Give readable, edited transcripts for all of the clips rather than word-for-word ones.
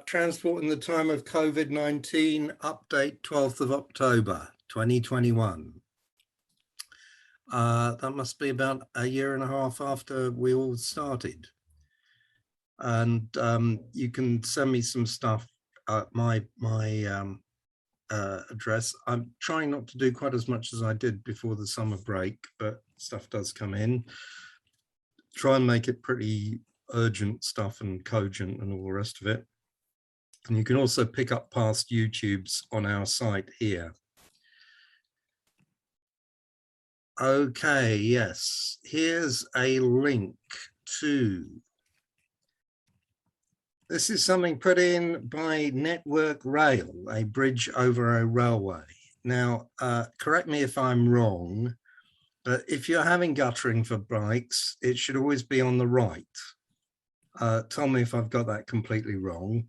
Transport in the time of COVID-19, update 12th of October, 2021. That must be about a year and a half after we all started. And you can send me some stuff at my address. I'm trying not to do quite as much as I did before the summer break, but stuff does come in. Try and make it pretty urgent stuff and cogent and all the rest of it. And you can also pick up past YouTubes on our site here. Okay, yes, here's a link to, this is something put in by Network Rail, a bridge over a railway. Now, correct me if I'm wrong, but if you're having guttering for bikes, it should always be on the right. Tell me if I've got that completely wrong.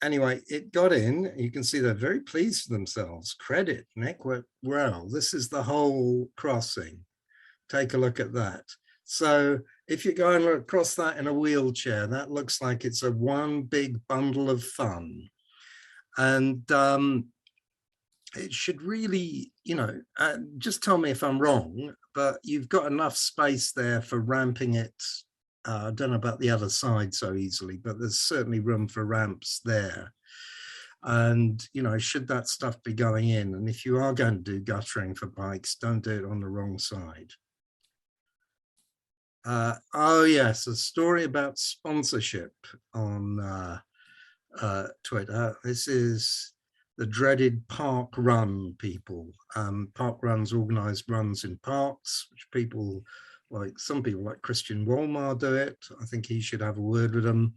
Anyway, it got in. You can see they're very pleased with themselves. Credit, Network Rail. This is the whole crossing. Take a look at that. So if you're going across that in a wheelchair, that looks like it's a one big bundle of fun. And it should really, you know, just tell me if I'm wrong, but you've got enough space there for ramping it. I don't know about the other side so easily, but there's certainly room for ramps there. And, you know, should that stuff be going in? And if you are going to do guttering for bikes, don't do it on the wrong side. Oh, yes, a story about sponsorship on Twitter. This is the dreaded park run people. Park runs organize runs in parks, which people, like some people like Christian Wolmar do it. I think he should have a word with them.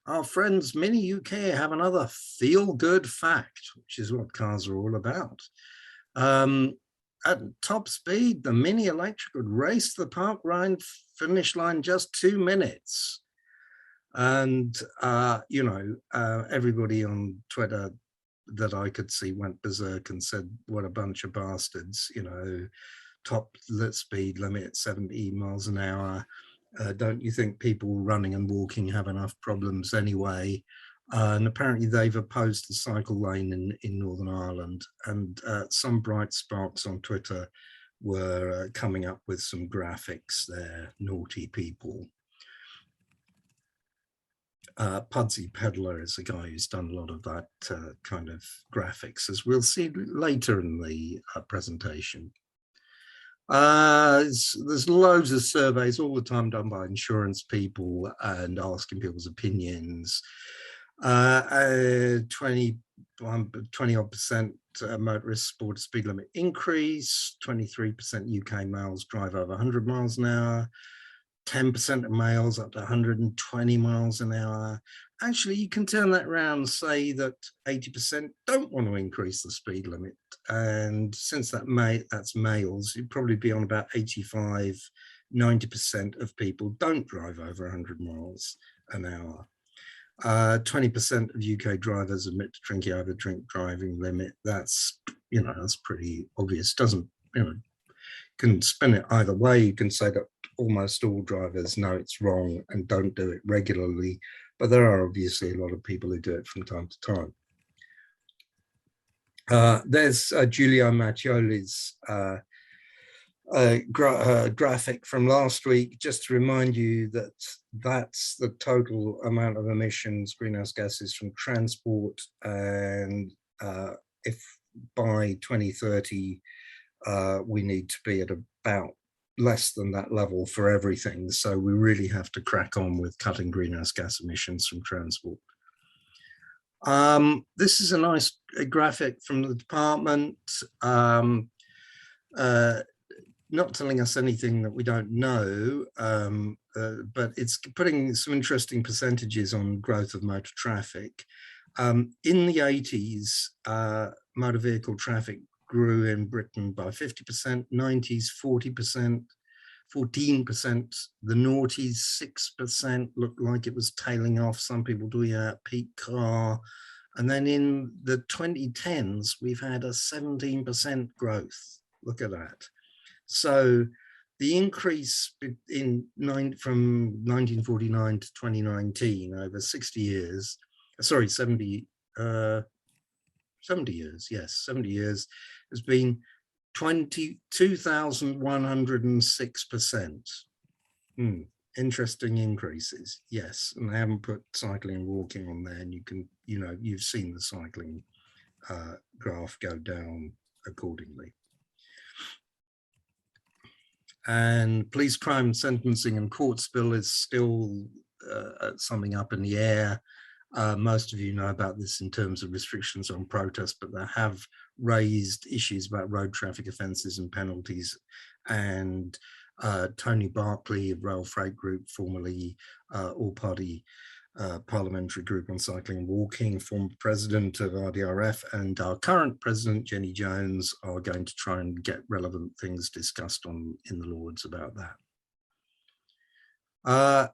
Our friends Mini UK have another feel-good fact, which is what cars are all about. At top speed, the Mini Electric would race the park run finish line just 2 minutes. And, you know, everybody on Twitter that I could see went berserk and said, what a bunch of bastards, you know, top speed limit 70 miles an hour. Don't you think people running and walking have enough problems anyway? And apparently they've opposed the cycle lane in Northern Ireland, and some bright sparks on Twitter were coming up with some graphics there, naughty people. Pudsey Peddler is a guy who's done a lot of that kind of graphics, as we'll see later in the presentation. There's loads of surveys all the time done by insurance people and asking people's opinions. 20% motorists support a speed limit increase, 23% UK males drive over 100 miles an hour, 10% of males up to 120 miles an hour. Actually, you can turn that around and say that 80% don't want to increase the speed limit. And since that's males, you'd probably be on about 85, 90% of people don't drive over 100 miles an hour. 20% of UK drivers admit to drinking over drink driving limit. That's, you know, that's pretty obvious. Doesn't, you know, can spin it either way. You can say that almost all drivers know it's wrong and don't do it regularly, but there are obviously a lot of people who do it from time to time. There's Giulio Mattioli's graphic from last week, just to remind you that that's the total amount of emissions, greenhouse gases from transport, and if by 2030 we need to be at about less than that level for everything. So we really have to crack on with cutting greenhouse gas emissions from transport. This is a nice graphic from the department, not telling us anything that we don't know, but it's putting some interesting percentages on growth of motor traffic. In the 80s, motor vehicle traffic grew in Britain by 50%, 90s 40%, 14%, the noughties 6%, looked like it was tailing off, some people doing a peak car. And then in the 2010s, we've had a 17% growth. Look at that. So the increase from 1949 to 2019 over 60 years, sorry, 70, 70 years, yes, 70 years, has been 22,106%. Interesting increases, yes. And I haven't put cycling and walking on there, and you can, you've seen the cycling graph go down accordingly. And police crime, sentencing and courts bill is still something up in the air. Most of you know about this in terms of restrictions on protest, but they have raised issues about road traffic offences and penalties. And Tony Barclay of Rail Freight Group, formerly all-party parliamentary group on cycling and walking, former president of RDRF, and our current president, Jenny Jones, are going to try and get relevant things discussed in the Lords about that.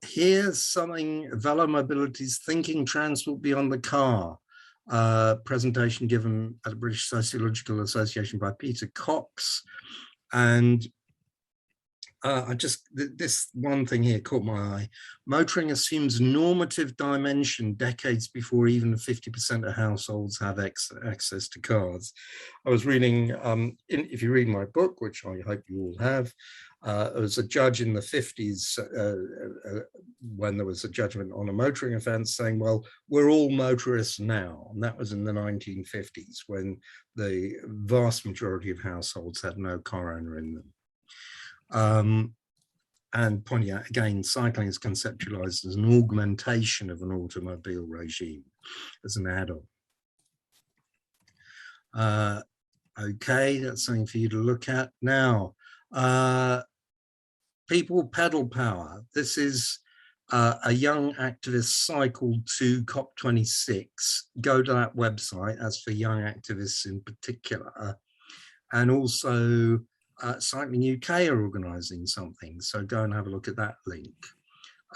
Here's something, Velo Mobility's Thinking Transport Beyond the Car, presentation given at the British Sociological Association by Peter Cox. And this one thing here caught my eye. Motoring assumes normative dimension decades before even 50% of households have access to cars. I was reading, if you read my book, which I hope you all have, there was a judge in the 50s when there was a judgment on a motoring offence saying, well, we're all motorists now. And that was in the 1950s when the vast majority of households had no car owner in them. And pointing out again, cycling is conceptualized as an augmentation of an automobile regime, as an add-on. Okay, that's something for you to look at. Now, people pedal power. This is a young activist cycled to COP26. Go to that website, as for young activists in particular, and also Cycling UK are organising something, so go and have a look at that link.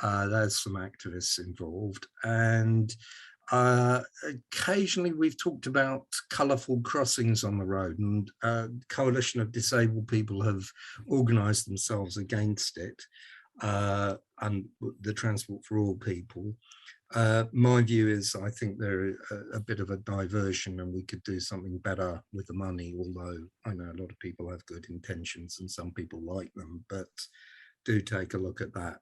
There's some activists involved, and occasionally we've talked about colourful crossings on the road, and a coalition of disabled people have organised themselves against it, and the Transport for All people. My view is I think they're a bit of a diversion, and we could do something better with the money, although I know a lot of people have good intentions and some people like them, but do take a look at that.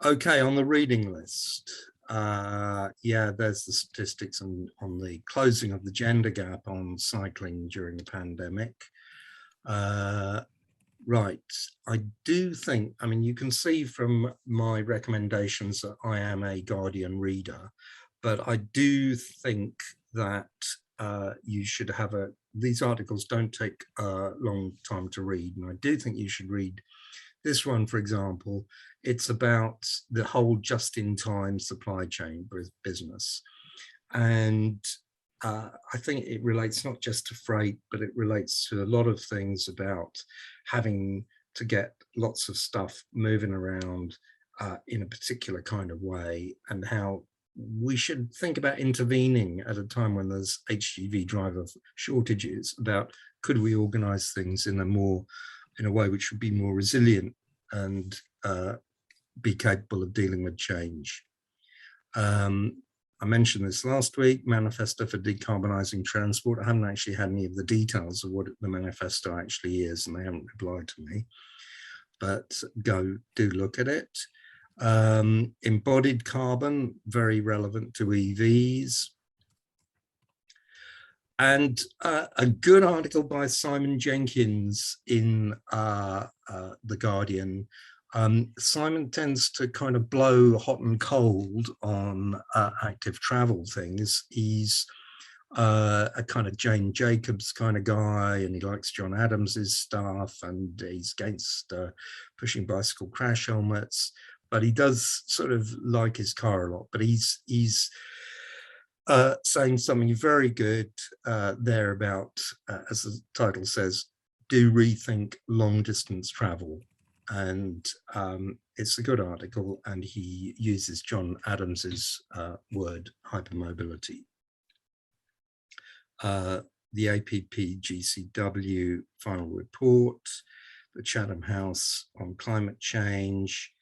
Okay, on the reading list, yeah, there's the statistics on the closing of the gender gap on cycling during the pandemic. Right, I do think, I mean, you can see from my recommendations that I am a Guardian reader, but I do think that you should have these articles don't take a long time to read, and I do think you should read this one, for example. It's about the whole just-in-time supply chain business. And I think it relates not just to freight, but it relates to a lot of things about having to get lots of stuff moving around in a particular kind of way, and how we should think about intervening at a time when there's HGV driver shortages, about could we organize things in a way which would be more resilient and be capable of dealing with change. I mentioned this last week, Manifesto for Decarbonizing Transport. I haven't actually had any of the details of what the manifesto actually is, and they haven't replied to me, but do look at it. Embodied carbon, very relevant to EVs. And a good article by Simon Jenkins in The Guardian. Simon tends to kind of blow hot and cold on active travel things. He's a kind of Jane Jacobs kind of guy, and he likes John Adams's stuff, and he's against pushing bicycle crash helmets, but he does sort of like his car a lot. But he's saying something very good there about, as the title says, do rethink long distance travel. And it's a good article, and he uses John Adams's word, hypermobility. The APP GCW final report, the Chatham House on climate change.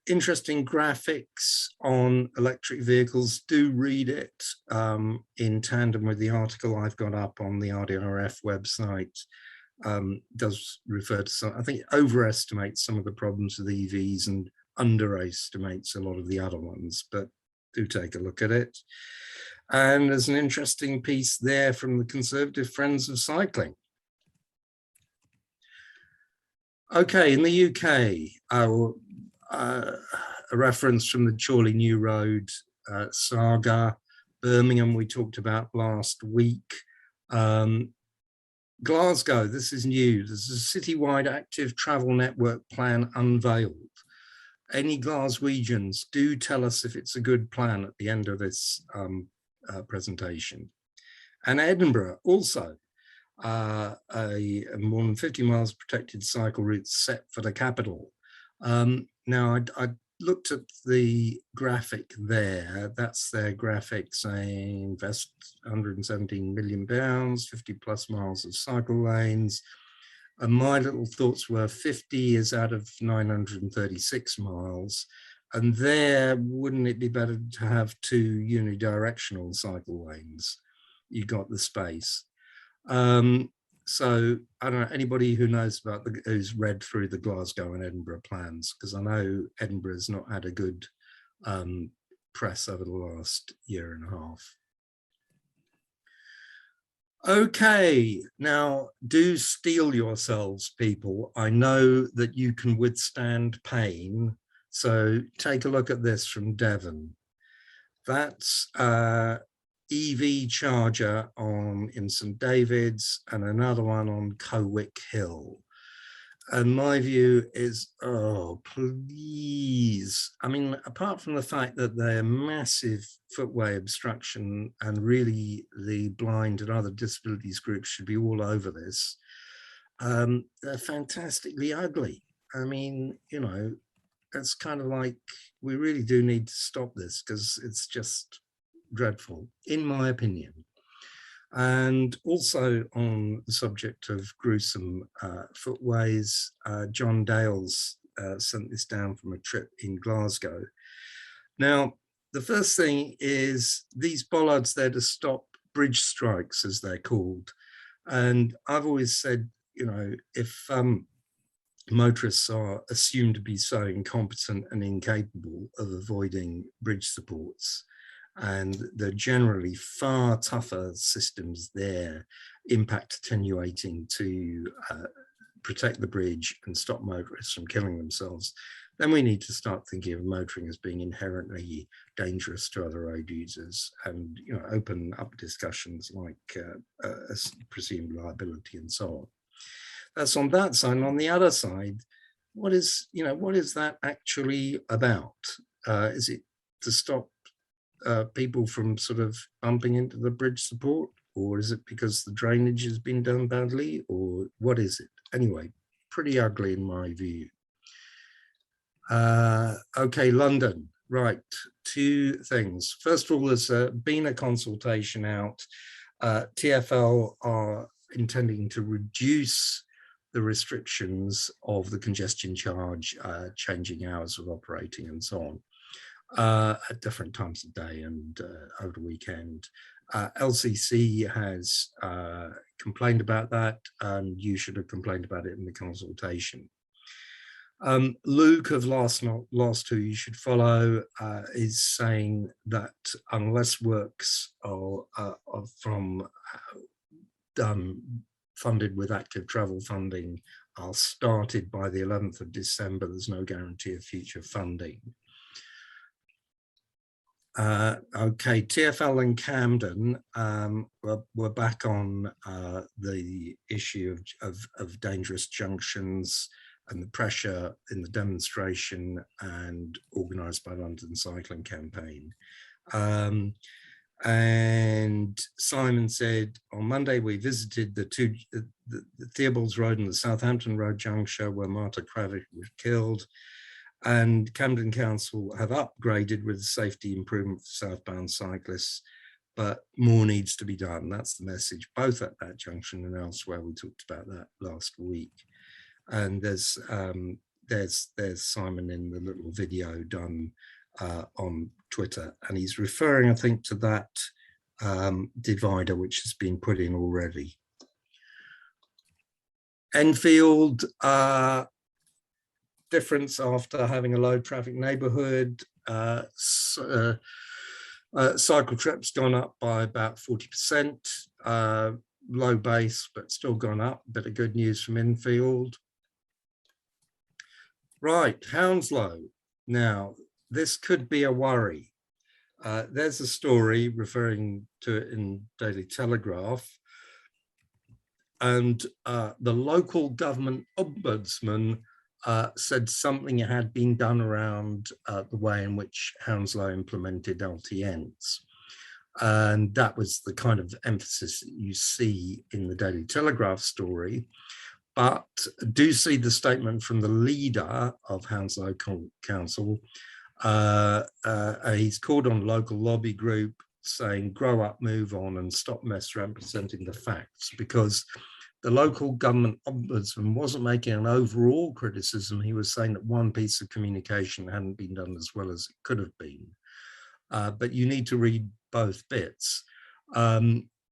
Interesting graphics on electric vehicles. Do read it in tandem with the article I've got up on the RDRF website. Does refer to some, I think it overestimates some of the problems with EVs and underestimates a lot of the other ones, but do take a look at it. And there's an interesting piece there from the Conservative Friends of Cycling. Okay, in the UK, a reference from the Chorley New Road saga. Birmingham we talked about last week. Glasgow, this is new. There's a citywide active travel network plan unveiled. Any Glaswegians, do tell us if it's a good plan at the end of this presentation. And Edinburgh also, a more than 50 miles protected cycle route set for the capital. Now, I looked at the graphic there. That's their graphic saying invest £117 million, 50 plus miles of cycle lanes. And my little thoughts were 50 is out of 936 miles. And there, wouldn't it be better to have 2 unidirectional cycle lanes? You got the space. So I don't know, anybody who knows about who's read through the Glasgow and Edinburgh plans, because I know Edinburgh's not had a good press over the last year and a half. Okay, now do steel yourselves, people. I know that you can withstand pain. So take a look at this from Devon. That's EV charger in St David's and another one on Cowick Hill. And my view is, oh, please. I mean, apart from the fact that they're massive footway obstruction and really the blind and other disabilities groups should be all over this, they're fantastically ugly. I mean, you know, it's kind of like, we really do need to stop this because it's just dreadful, in my opinion. And also on the subject of gruesome footways, John Dales sent this down from a trip in Glasgow. Now, the first thing is these bollards there to stop bridge strikes, as they're called. And I've always said, you know, if motorists are assumed to be so incompetent and incapable of avoiding bridge supports, and they're generally far tougher systems there, impact attenuating to protect the bridge and stop motorists from killing themselves, then we need to start thinking of motoring as being inherently dangerous to other road users, and, you know, open up discussions like presumed liability and so on. That's on that side. And on the other side, what is that actually about? Is it to stop people from sort of bumping into the bridge support, or is it because the drainage has been done badly, or what is it? Anyway, pretty ugly in my view. Okay, London, right, 2 things. First of all, there's been a consultation out. TfL are intending to reduce the restrictions of the congestion charge, changing hours of operating and so on. At different times of day and over the weekend. LCC has complained about that, and you should have complained about it in the consultation. Luke of Last Who You Should Follow is saying that unless works are funded with active travel funding are started by the 11th of December, there's no guarantee of future funding. Okay, TfL and Camden we're back on the issue of dangerous junctions and the pressure in the demonstration and organised by London Cycling Campaign. And Simon said, on Monday we visited the Theobalds Road and the Southampton Road juncture where Marta Kravik was killed. And Camden Council have upgraded with safety improvement for southbound cyclists, but more needs to be done. That's the message, both at that junction and elsewhere. We talked about that last week. And there's Simon in the little video done on Twitter, and he's referring, I think, to that divider which has been put in already. Enfield, difference after having a low traffic neighborhood. Cycle trips gone up by about 40%, low base, but still gone up. Bit of good news from Enfield. Right, Hounslow. Now, this could be a worry. There's a story referring to it in Daily Telegraph, and the local government ombudsman said something had been done around the way in which Hounslow implemented LTNs. And that was the kind of emphasis that you see in the Daily Telegraph story. But do see the statement from the leader of Hounslow Council. He's called on local lobby group saying, grow up, move on, and stop misrepresenting the facts, because the local government ombudsman wasn't making an overall criticism. He was saying that one piece of communication hadn't been done as well as it could have been. But you need to read both bits.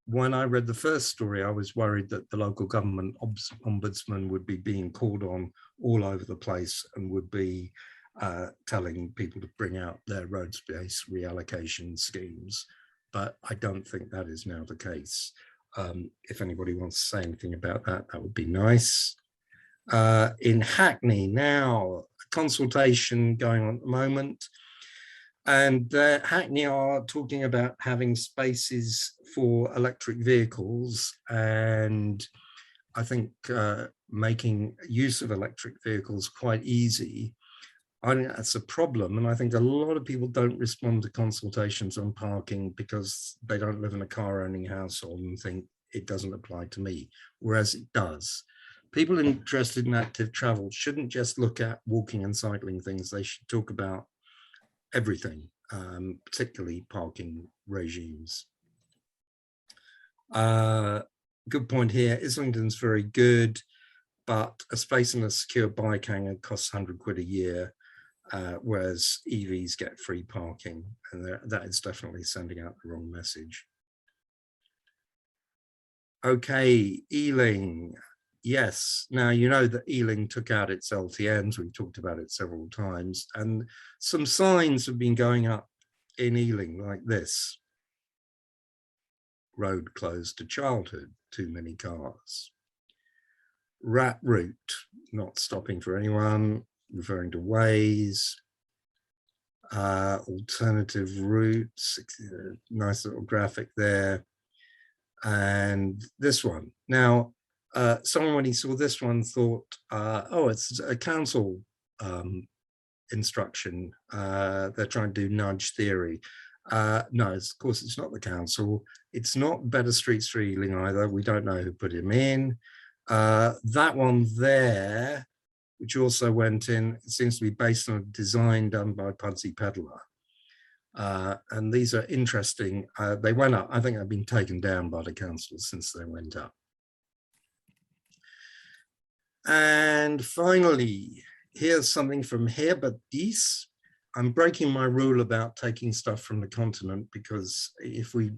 When I read the first story, I was worried that the local government ombudsman would be being called on all over the place and would be telling people to bring out their road space reallocation schemes. But I don't think that is now the case. If anybody wants to say anything about that, that would be nice. In Hackney now, a consultation going on at the moment. And Hackney are talking about having spaces for electric vehicles, and I think making use of electric vehicles quite easy. I think that's a problem, and I think a lot of people don't respond to consultations on parking because they don't live in a car-owning household and think it doesn't apply to me, whereas it does. People interested in active travel shouldn't just look at walking and cycling things, they should talk about everything, particularly parking regimes. Good point here. Islington's very good, but a space in a secure bike hangar costs 100 quid a year, whereas EVs get free parking, and that is definitely sending out the wrong message. Okay, Ealing. Yes, now you know that Ealing took out its LTNs, we've talked about it several times, and some signs have been going up in Ealing like this. Road closed to childhood, too many cars. Rat route, not stopping for anyone, referring to ways. Alternative routes, nice little graphic there. And this one. Now, someone, when he saw this one, thought, oh, it's a council instruction. They're trying to do nudge theory. No, of course, it's not the council. It's not Better Streets for Ealing either. We don't know who put him in. That one there, which also went in, it seems to be based on a design done by Pudsey Pedler. And these are interesting. They went up. I think they've been taken down by the council since they went up. And finally, here's something from Herbert-Diess. I'm breaking my rule about taking stuff from the continent, because if we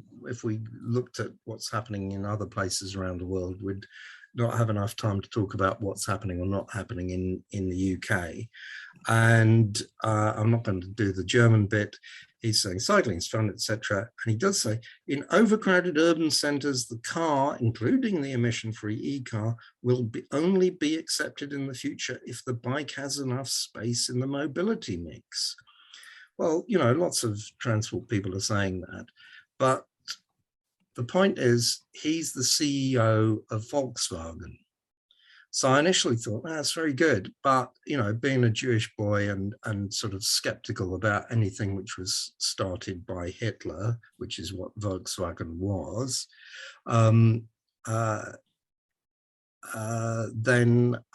looked at what's happening in other places around the world, we'd not have enough time to talk about what's happening or not happening in the UK. And I'm not going to do the German bit. He's saying cycling is fun, etc. And he does say, in overcrowded urban centres, the car, including the emission-free e-car, will only be accepted in the future if the bike has enough space in the mobility mix. Well, you know, lots of transport people are saying that. But the point is, he's the CEO of Volkswagen. So I initially thought, that's very good. But, you know, being a Jewish boy and sort of skeptical about anything which was started by Hitler, which is what Volkswagen was, then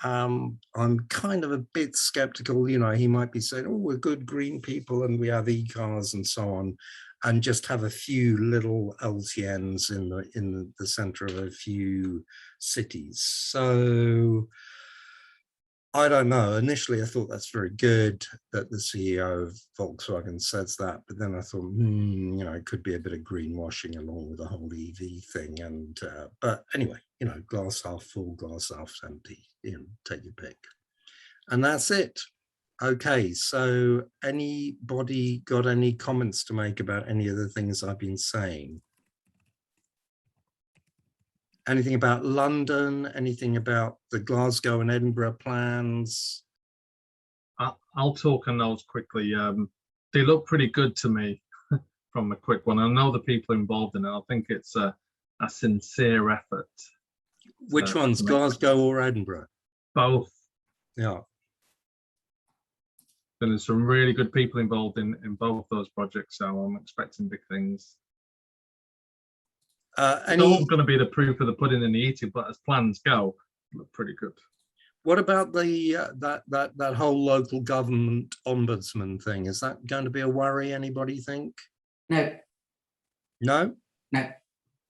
I'm kind of a bit skeptical. You know, he might be saying, oh, we're good green people and we have e-cars and so on, and just have a few little LTNs in the center of a few cities. So I don't know. Initially, I thought that's very good that the CEO of Volkswagen says that, but then I thought, it could be a bit of greenwashing along with the whole EV thing. And but anyway, glass half full, glass half empty. Take your pick. And that's it. Okay, so anybody got any comments to make about any of the things I've been saying? Anything about London? Anything about the Glasgow and Edinburgh plans? I'll talk on those quickly. They look pretty good to me from a quick one. I know the people involved in it. I think it's a sincere effort. Which ones, Glasgow or Edinburgh? Both. Yeah. And there's some really good people involved in both those projects, so I'm expecting big things. It's all going to be the proof of the pudding in the eating, but as plans go, look pretty good. What about the that whole local government ombudsman thing? Is that going to be a worry? Anybody think? No. No? No.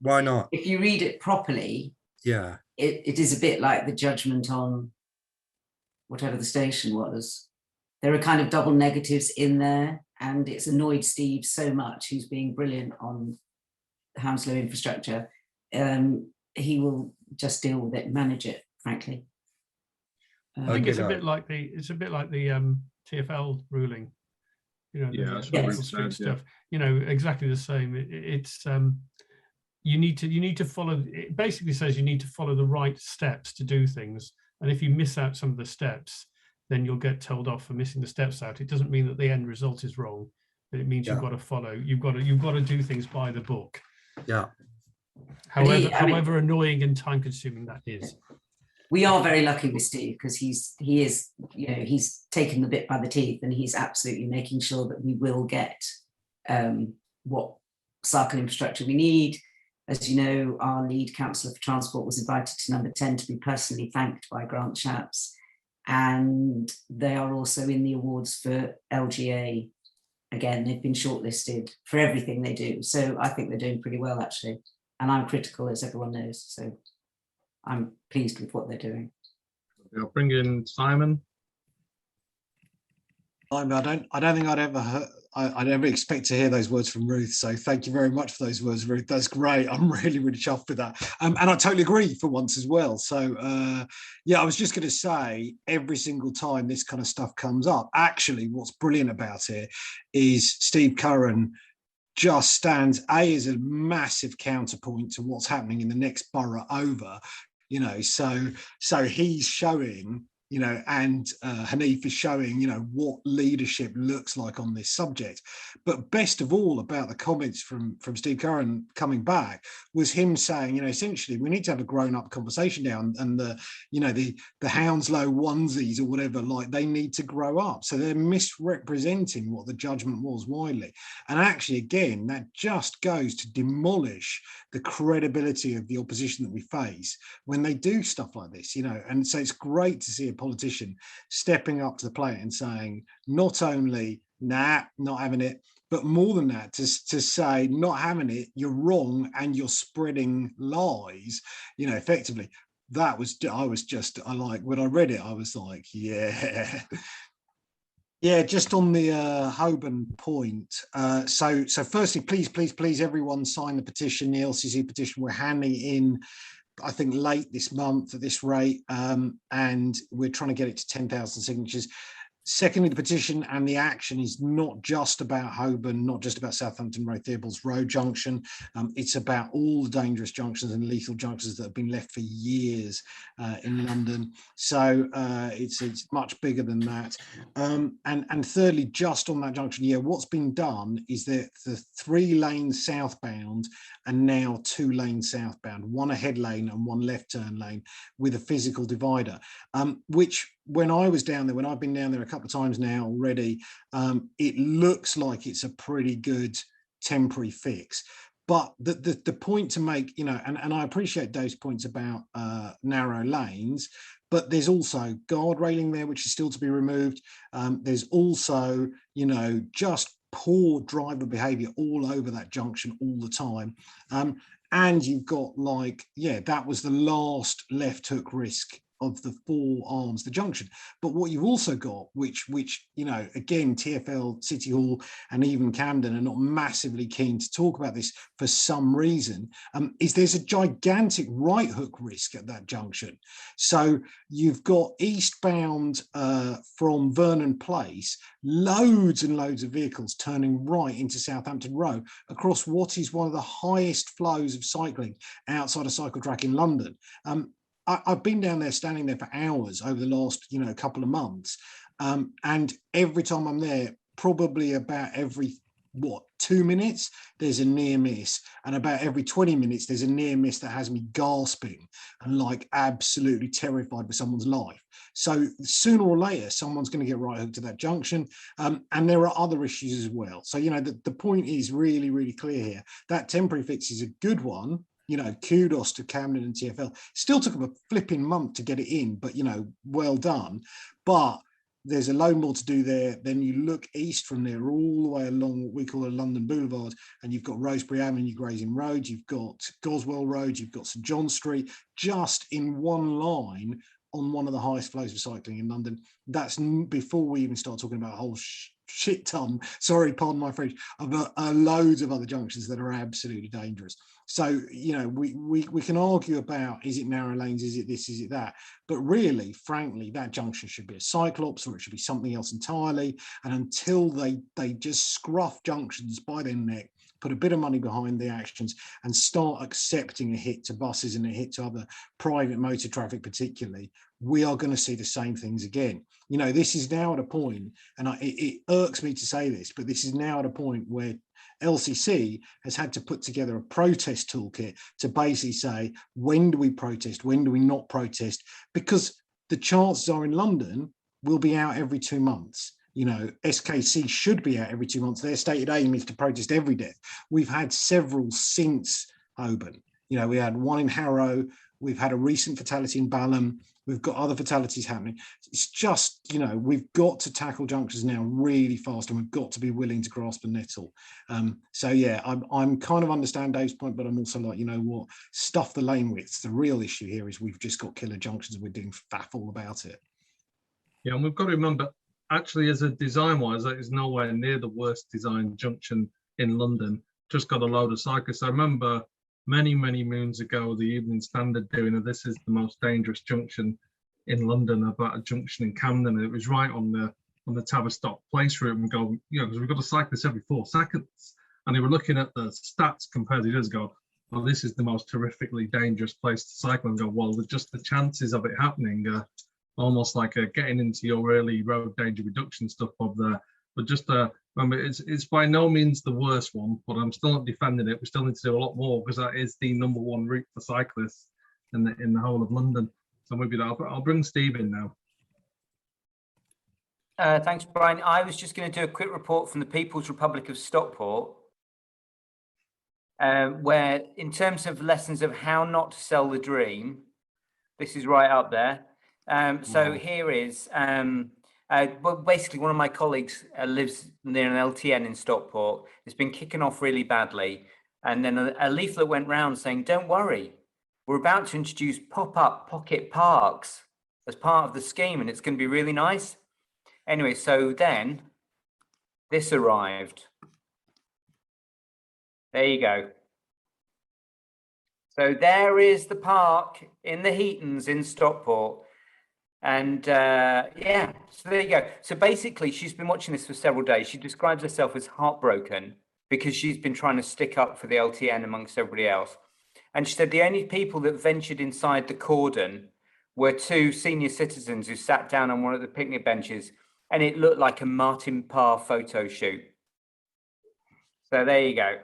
Why not? If you read it properly, yeah, it is a bit like the judgment on whatever the station was. There are kind of double negatives in there, and it's annoyed Steve so much, who's being brilliant on Hounslow infrastructure. He will just deal with it and manage it, frankly. I think it's a bit like the TfL ruling, stuff. Exactly the same. It's you need to follow. It basically says you need to follow the right steps to do things, and if you miss out some of the steps, then you'll get told off for missing the steps out. It doesn't mean that the end result is wrong, but it means you've got to follow. You've got to do things by the book. Yeah. However annoying and time consuming that is. We are very lucky with Steve because he's taken the bit by the teeth, and he's absolutely making sure that we will get what cycle infrastructure we need. As you know, our lead councillor for transport was invited to number 10 to be personally thanked by Grant Shapps, and they are also in the awards for LGA. Again, they've been shortlisted for everything they do, so I think they're doing pretty well actually, and I'm critical, as everyone knows, so I'm pleased with what they're doing. I'll bring in Simon. I don't think I'd ever expect to hear those words from Ruth. So thank you very much for those words, Ruth. That's great. I'm really, really chuffed with that. And I totally agree for once as well. So I was just going to say, every single time this kind of stuff comes up, actually, what's brilliant about it is Steve Curran just stands as a massive counterpoint to what's happening in the next borough over. So he's showing, and Hanif is showing, what leadership looks like on this subject. But best of all about the comments from Steve Curran coming back was him saying, essentially we need to have a grown-up conversation now, and the Hounslow onesies or whatever, like, they need to grow up. So they're misrepresenting what the judgment was widely. And actually, again, that just goes to demolish the credibility of the opposition that we face when they do stuff like this, and so it's great to see a politician stepping up to the plate and saying, not only, nah, not having it, but more than that, to say, not having it, you're wrong and you're spreading lies, effectively. That was, when I read it, I was like, yeah. Yeah, just on the Holborn point. So firstly, please, everyone sign the petition, the LCC petition. We're handing in, I think, late this month at this rate, and we're trying to get it to 10,000 signatures. Secondly, the petition and the action is not just about Holborn, not just about Southampton Road, Theobald's Road junction. It's about all the dangerous junctions and lethal junctions that have been left for years in London. So it's much bigger than that. And thirdly, just on that junction, what's been done is that the 3 lanes southbound and now 2 lanes southbound, 1 ahead lane and 1 left turn lane with a physical divider, which, when I was down there, when I've been down there a couple of times now already, it looks like it's a pretty good temporary fix. But the point to make, and I appreciate Dave's points about narrow lanes, but there's also guard railing there, which is still to be removed. There's also, just poor driver behaviour all over that junction all the time. And you've got, that was the last left hook risk the four arms of the junction. But what you've also got, which you know, again, TfL, City Hall, and even Camden are not massively keen to talk about this for some reason, is there's a gigantic right hook risk at that junction. So you've got eastbound from Vernon Place, loads and loads of vehicles turning right into Southampton Row across what is one of the highest flows of cycling outside a cycle track in London. I've been down there, standing there for hours over the last, you know, couple of months, and every time I'm there, probably about every 2 minutes there's a near miss, and about every 20 minutes there's a near miss that has me gasping and like absolutely terrified for someone's life. So sooner or later someone's going to get right hooked to that junction, and there are other issues as well. So, you know, the point is really, really clear here. That temporary fix is a good one. You know, kudos to Camden and TfL. Still took them a flipping month to get it in, but, you know, well done. But there's a load more to do there. Then you look east from there all the way along what we call a London Boulevard, and you've got Rosebery Avenue, Grazing Road, you've got Goswell Road, you've got St John Street, just in one line on one of the highest flows of cycling in London. That's before we even start talking about a whole shit ton, sorry, pardon my French, of loads of other junctions that are absolutely dangerous. So, you know, we can argue about, is it narrow lanes, is it this, is it that? But really, frankly, that junction should be a cyclops, or it should be something else entirely. And until they just scruff junctions by their neck, put a bit of money behind the actions, and start accepting a hit to buses and a hit to other private motor traffic particularly, we are going to see the same things again. You know, this is now at a point, and it irks me to say this, but this is now at a point where LCC has had to put together a protest toolkit to basically say, when do we protest, when do we not protest? Because the chances are in London we'll be out every 2 months. You know, SKC should be out every 2 months. Their stated aim is to protest every death. We've had several since Holborn. You know, we had one in Harrow, we've had a recent fatality in Balham, we've got other fatalities happening. It's just, you know, we've got to tackle junctions now really fast, and we've got to be willing to grasp the nettle. So yeah, I'm kind of understand Dave's point, but I'm also like, you know what, stuff the lane widths. The real issue here is we've just got killer junctions and we're doing faff all about it. Yeah, and we've got to remember, actually, as a design-wise, that is nowhere near the worst designed junction in London. Just got a load of cyclists. I remember many moons ago, the Evening Standard doing this is the most dangerous junction in London, about a junction in Camden. And it was right on the Tavistock Place route, and go, you know, because we've got a cyclist every 4 seconds. And they were looking at the stats compared to years ago. Well, this is the most horrifically dangerous place to cycle, and go, well, just the chances of it happening almost like getting into your early road danger reduction stuff of there. But just remember, it's by no means the worst one, but I'm still not defending it. We still need to do a lot more, because that is the #1 route for cyclists in the whole of London. So maybe I'll bring Steve in now. Thanks, Brian. I was just going to do a quick report from the People's Republic of Stockport, where in terms of lessons of how not to sell the dream, this is right up there. So here is, well, basically one of my colleagues lives near an LTN in Stockport. It's been kicking off really badly. And then a leaflet went round saying, don't worry, we're about to introduce pop-up pocket parks as part of the scheme, and it's going to be really nice. Anyway, so then this arrived. There you go. So there is the park in the Heatons in Stockport. And yeah, so there you go. So basically, she's been watching this for several days. She describes herself as heartbroken because she's been trying to stick up for the LTN amongst everybody else. And she said the only people that ventured inside the cordon were 2 senior citizens who sat down on one of the picnic benches, and it looked like a Martin Parr photo shoot. So there you go.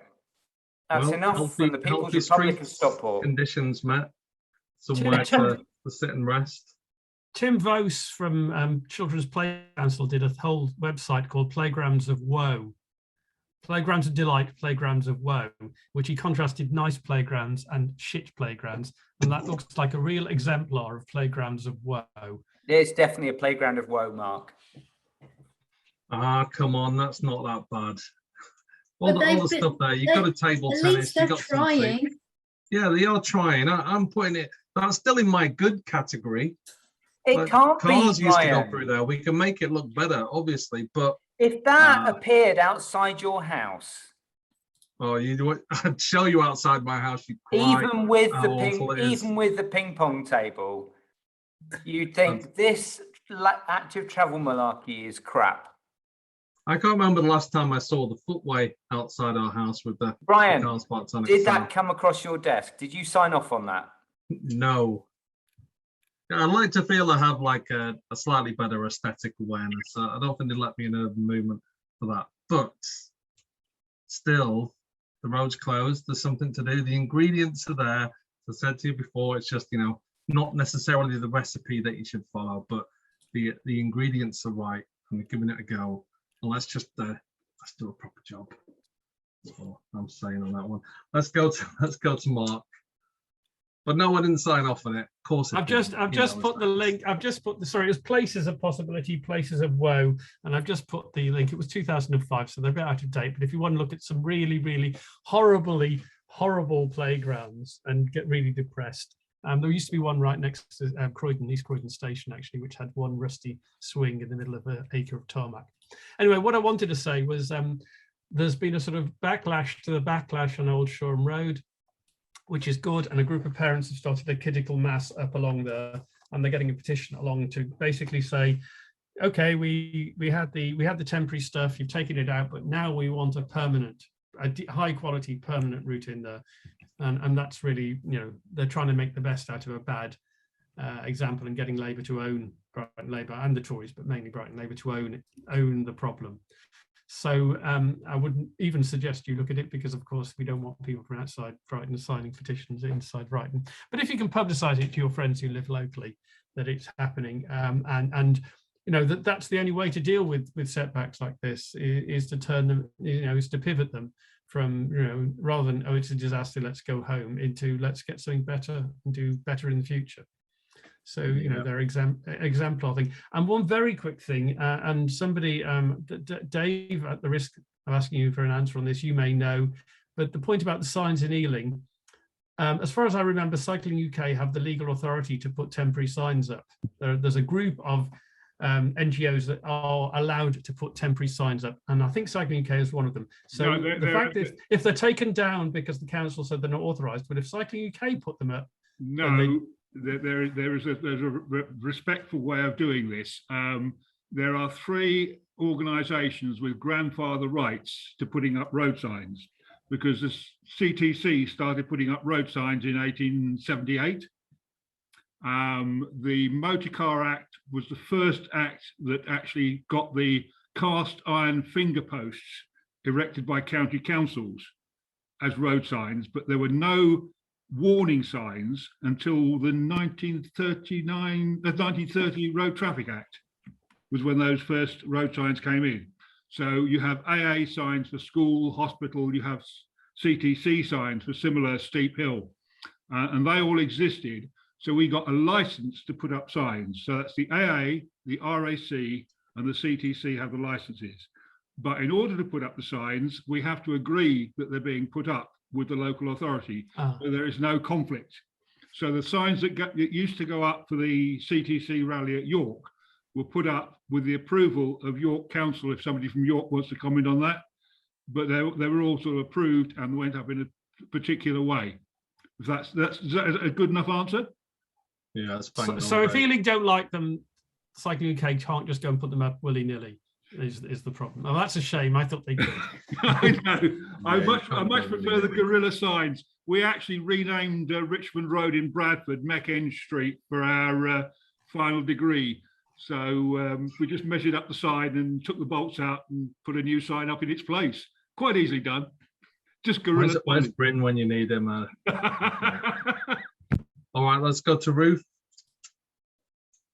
That's enough from the People's Republic of Stockport. Conditions met, somewhere to sit and rest. Tim Vose from Children's Play Council did a whole website called Playgrounds of Woe. Playgrounds of Delight, Playgrounds of Woe, which he contrasted nice playgrounds and shit playgrounds. And that looks like a real exemplar of Playgrounds of Woe. It's definitely a playground of woe, Mark. Ah, come on, that's not that bad. All the stuff there, you've got a table tennis, you've got trying. Yeah, they are trying. I'm putting it, that's still in my good category. It Like, can't be, cars used to go Ryan. through there. We can make it look better, obviously, but If that appeared outside your house, I'd show you outside my house. You even with how the awful it is. even with the ping pong table, you'd think this active travel malarkey is crap. I can't remember the last time I saw the footway outside our house with the Brian, cars parked on it. did that come across your desk? Did you sign off on that? No. I'd like to feel I have like a slightly better aesthetic awareness. I don't think they let me in urban movement for that. But still, the road's closed. There's something to do. The ingredients are there. As I said to you before, it's just, not necessarily the recipe that you should follow, but the ingredients are right, and we're giving it a go. And let's do a proper job. That's all I'm saying on that one. Let's go to Mark. But no, I didn't sign off on it. Of course, I've just put the link. I've just put it was Places of Possibility, Places of Woe, and I've just put the link. It was 2005, so they're a bit out of date. But if you want to look at some really, really horrible playgrounds and get really depressed, there used to be one right next to East Croydon Station, actually, which had one rusty swing in the middle of an acre of tarmac. Anyway, what I wanted to say was there's been a sort of backlash to the backlash on Old Shoreham Road, which is good, and a group of parents have started a critical mass up along there, and they're getting a petition along to basically say, okay, we had the temporary stuff, you've taken it out, but now we want a high quality permanent route in there, and that's really, they're trying to make the best out of a bad example and getting Labour to own, Brighton Labour and the Tories, but mainly Brighton Labour, to own the problem. So I wouldn't even suggest you look at it, because of course we don't want people from outside Brighton signing petitions inside Brighton. But if you can publicise it to your friends who live locally that it's happening, and that's the only way to deal with setbacks like this, is to turn them, is to pivot them from, rather than, oh, it's a disaster, let's go home, into let's get something better and do better in the future. So, they're exemplar thing. And one very quick thing, and somebody, Dave, at the risk of asking you for an answer on this, you may know, but the point about the signs in Ealing, as far as I remember, Cycling UK have the legal authority to put temporary signs up. There's a group of NGOs that are allowed to put temporary signs up, and I think Cycling UK is one of them. So no, the fact is, if they're taken down because the council said they're not authorised, but if Cycling UK put them up, no. There's a respectful way of doing this. There are 3 organisations with grandfather rights to putting up road signs, because the CTC started putting up road signs in 1878. The Motor Car Act was the first act that actually got the cast iron finger posts erected by county councils as road signs, but there were no warning signs until the 1930 Road Traffic Act was when those first road signs came in. So you have AA signs for school, hospital, you have CTC signs for similar steep hill, and they all existed. So we got a license to put up signs. So that's the AA, the RAC, and the CTC have the licenses. But in order to put up the signs, we have to agree that they're being put up with the local authority. So there is no conflict. So the signs that used to go up for the CTC rally at York were put up with the approval of York Council, if somebody from York wants to comment on that. But they were all sort of approved and went up in a particular way. Is that a good enough answer? Yeah, that's fine. So if Ealing don't like them, Cycling UK can't just go and put them up willy-nilly. Is the problem? Oh, that's a shame. I thought they could. I know. I much prefer the guerrilla signs. We actually renamed Richmond Road in Bradford Meckenge Street for our final degree. So we just measured up the sign and took the bolts out and put a new sign up in its place. Quite easily done. Just guerrilla. Where's Bryn when you need him? All right, let's go to Ruth.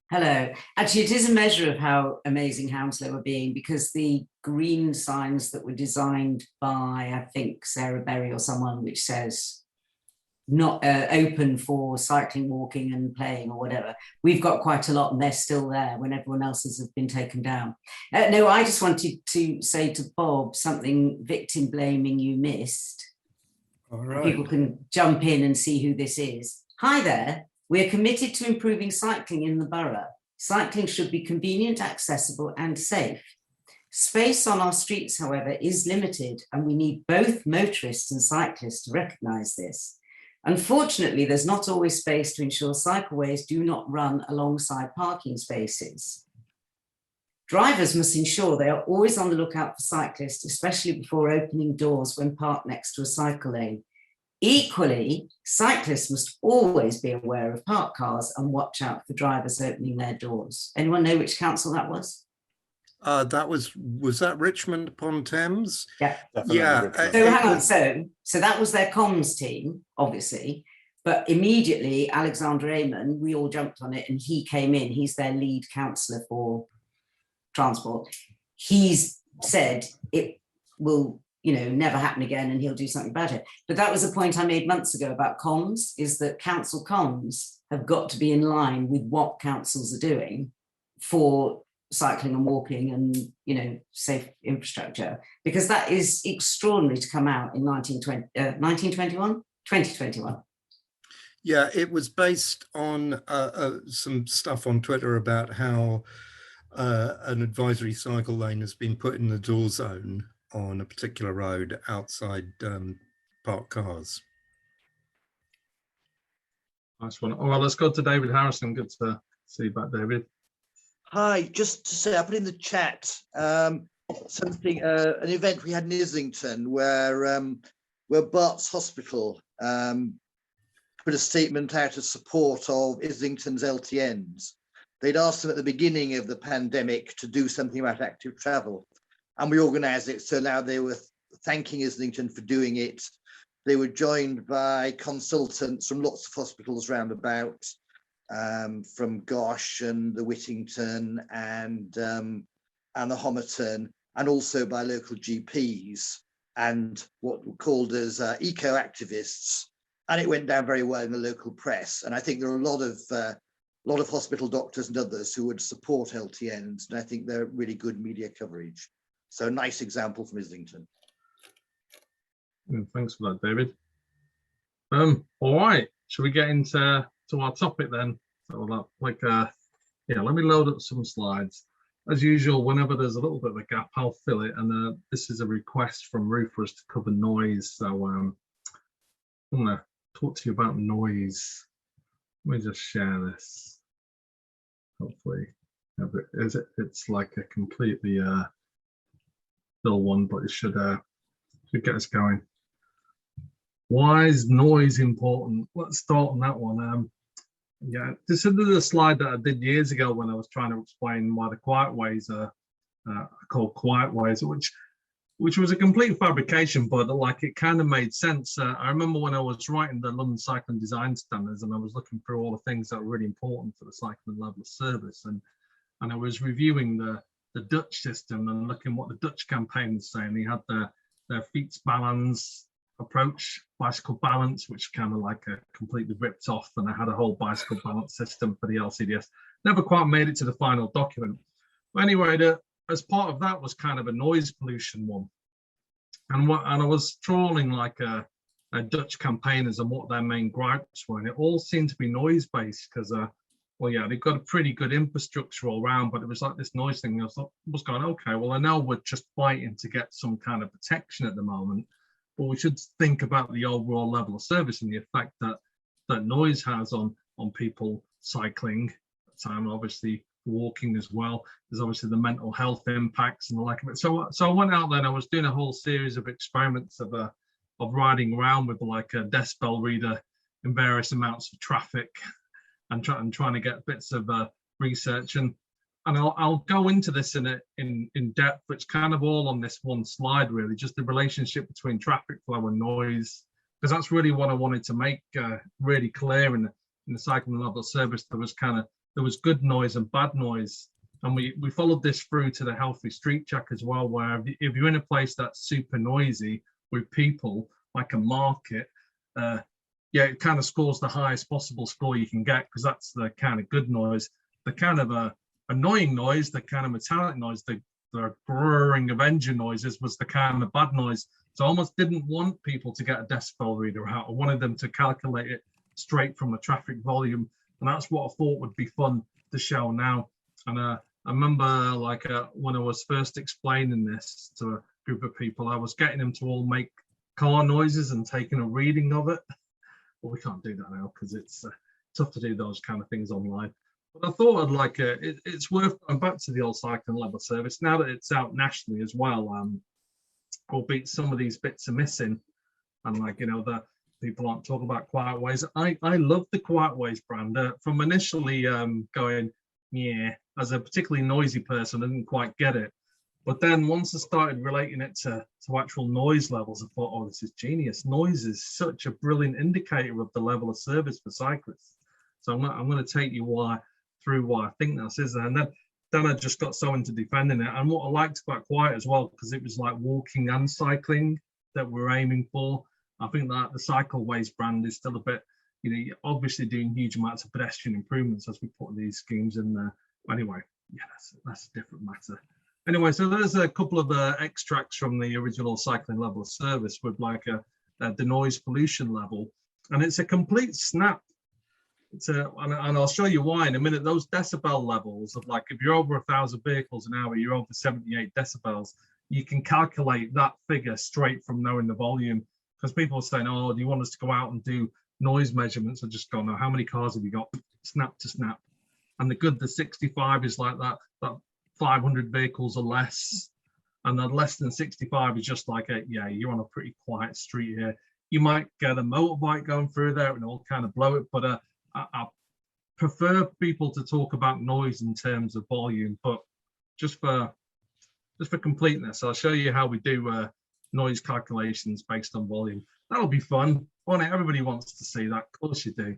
Hello. Actually, it is a measure of how amazing Hounslow are being, because the green signs that were designed by, I think, Sarah Berry or someone, which says not open for cycling, walking and playing or whatever, we've got quite a lot, and they're still there when everyone else's have been taken down. No, I just wanted to say to Bob something victim blaming you missed. All right. People can jump in and see who this is. Hi there. We're committed to improving cycling in the borough. Cycling should be convenient, accessible, and safe. Space on our streets, however, is limited, and we need both motorists and cyclists to recognise this. Unfortunately, there's not always space to ensure cycleways do not run alongside parking spaces. Drivers must ensure they are always on the lookout for cyclists, especially before opening doors when parked next to a cycle lane. Equally, cyclists must always be aware of parked cars and watch out for drivers opening their doors. Anyone know which council that was? That was that Richmond upon Thames? Yeah. Yeah. So hang on, so that was their comms team, obviously, but immediately Alexander Amen, we all jumped on it, and he came in. He's their lead councillor for transport. He's said it will, never happen again, and he'll do something about it. But that was a point I made months ago about comms, is that council comms have got to be in line with what councils are doing for cycling and walking and, safe infrastructure, because that is extraordinary to come out in 2021. Yeah, it was based on some stuff on Twitter about how an advisory cycle lane has been put in the dual zone on a particular road outside parked cars. Nice one. All right, let's go to David Harrison. Good to see you back, David. Hi, just to say, I put in the chat something, an event we had in Islington where Bart's Hospital put a statement out of support of Islington's LTNs. They'd asked them at the beginning of the pandemic to do something about active travel, and we organised it. So now they were thanking Islington for doing it. They were joined by consultants from lots of hospitals round about, from Gosh and the Whittington and the Homerton, and also by local GPs and what were called as eco-activists. And it went down very well in the local press. And I think there are a lot of hospital doctors and others who would support LTNs, and I think they're really good media coverage. So a nice example from Islington. Thanks for that, David. All right, should we get into our topic then? So let me load up some slides. As usual, whenever there's a little bit of a gap, I'll fill it. And this is a request from Ruth for us to cover noise. So I'm going to talk to you about noise. Let me just share this. Hopefully, it's like a completely dull one, but it should get us going. Why is noise important? Let's start on that one. Yeah, this is the slide that I did years ago when I was trying to explain why the quiet ways are called quiet ways, which was a complete fabrication, but it kind of made sense. I remember when I was writing the London Cycling Design Standards, and I was looking through all the things that were really important for the cycling level of service, and I was reviewing the Dutch system and looking what the Dutch campaign was saying. They had their fietsbalans approach, bicycle balance, which kind of completely ripped off, and I had a whole bicycle balance system for the LCDS. Never quite made it to the final document. But anyway, as part of that was kind of a noise pollution one, and I was trawling a Dutch campaigners and what their main gripes were, and it all seemed to be noise based because they've got a pretty good infrastructure all around, but it was like this noise thing. I was going, okay, well, I know we're just fighting to get some kind of protection at the moment, but we should think about the overall level of service and the effect that noise has on people cycling at the time, obviously walking as well. There's obviously the mental health impacts and the like of it. So I went out there and I was doing a whole series of experiments of riding around with a decibel reader in various amounts of traffic and trying to get bits of research. And I'll go into this in depth. It's kind of all on this one slide, really, just the relationship between traffic flow and noise, because that's really what I wanted to make really clear in the cycling level of service. There was good noise and bad noise, and we followed this through to the healthy street check as well, where if you're in a place that's super noisy with people, like a market, it kind of scores the highest possible score you can get, because that's the kind of good noise. The kind of annoying noise, the kind of metallic noise, the grrring of engine noises was the kind of bad noise. So I almost didn't want people to get a decibel reader out. I wanted them to calculate it straight from the traffic volume. And that's what I thought would be fun to show now. And I remember like when I was first explaining this to a group of people, I was getting them to all make car noises and taking a reading of it. Well, we can't do that now because it's tough to do those kind of things online. But I thought I'd like it's worth going back to the old cycling level service now that it's out nationally as well. Albeit some of these bits are missing, and like, you know, the people aren't talking about Quiet Ways. I love the Quiet Ways brand from initially going, yeah, as a particularly noisy person, I didn't quite get it. But then once I started relating it to actual noise levels, I thought, oh, this is genius. Noise is such a brilliant indicator of the level of service for cyclists. So I'm going to take you through why I think this is. And then I just got so into defending it. And what I liked about Quiet as well, because it was like walking and cycling that we're aiming for. I think that the Cycleways brand is still a bit, you know, you're obviously doing huge amounts of pedestrian improvements as we put these schemes in there. Anyway, yeah, that's a different matter. Anyway, so there's a couple of extracts from the original cycling level of service with like the noise pollution level, and it's a complete snap. And I'll show you why in a minute. Those decibel levels of like, if you're over 1,000 vehicles an hour, you're over 78 decibels. You can calculate that figure straight from knowing the volume. Because people are saying, oh, do you want us to go out and do noise measurements? I just go, no, how many cars have you got? Snap to snap. And the 65 is like that 500 vehicles or less. And then less than 65 is just like, yeah, you're on a pretty quiet street here. You might get a motorbike going through there and it'll kind of blow it. But I prefer people to talk about noise in terms of volume. But just for completeness, I'll show you how we do noise calculations based on volume. That'll be fun, won't it? Everybody wants to see that. Of course you do.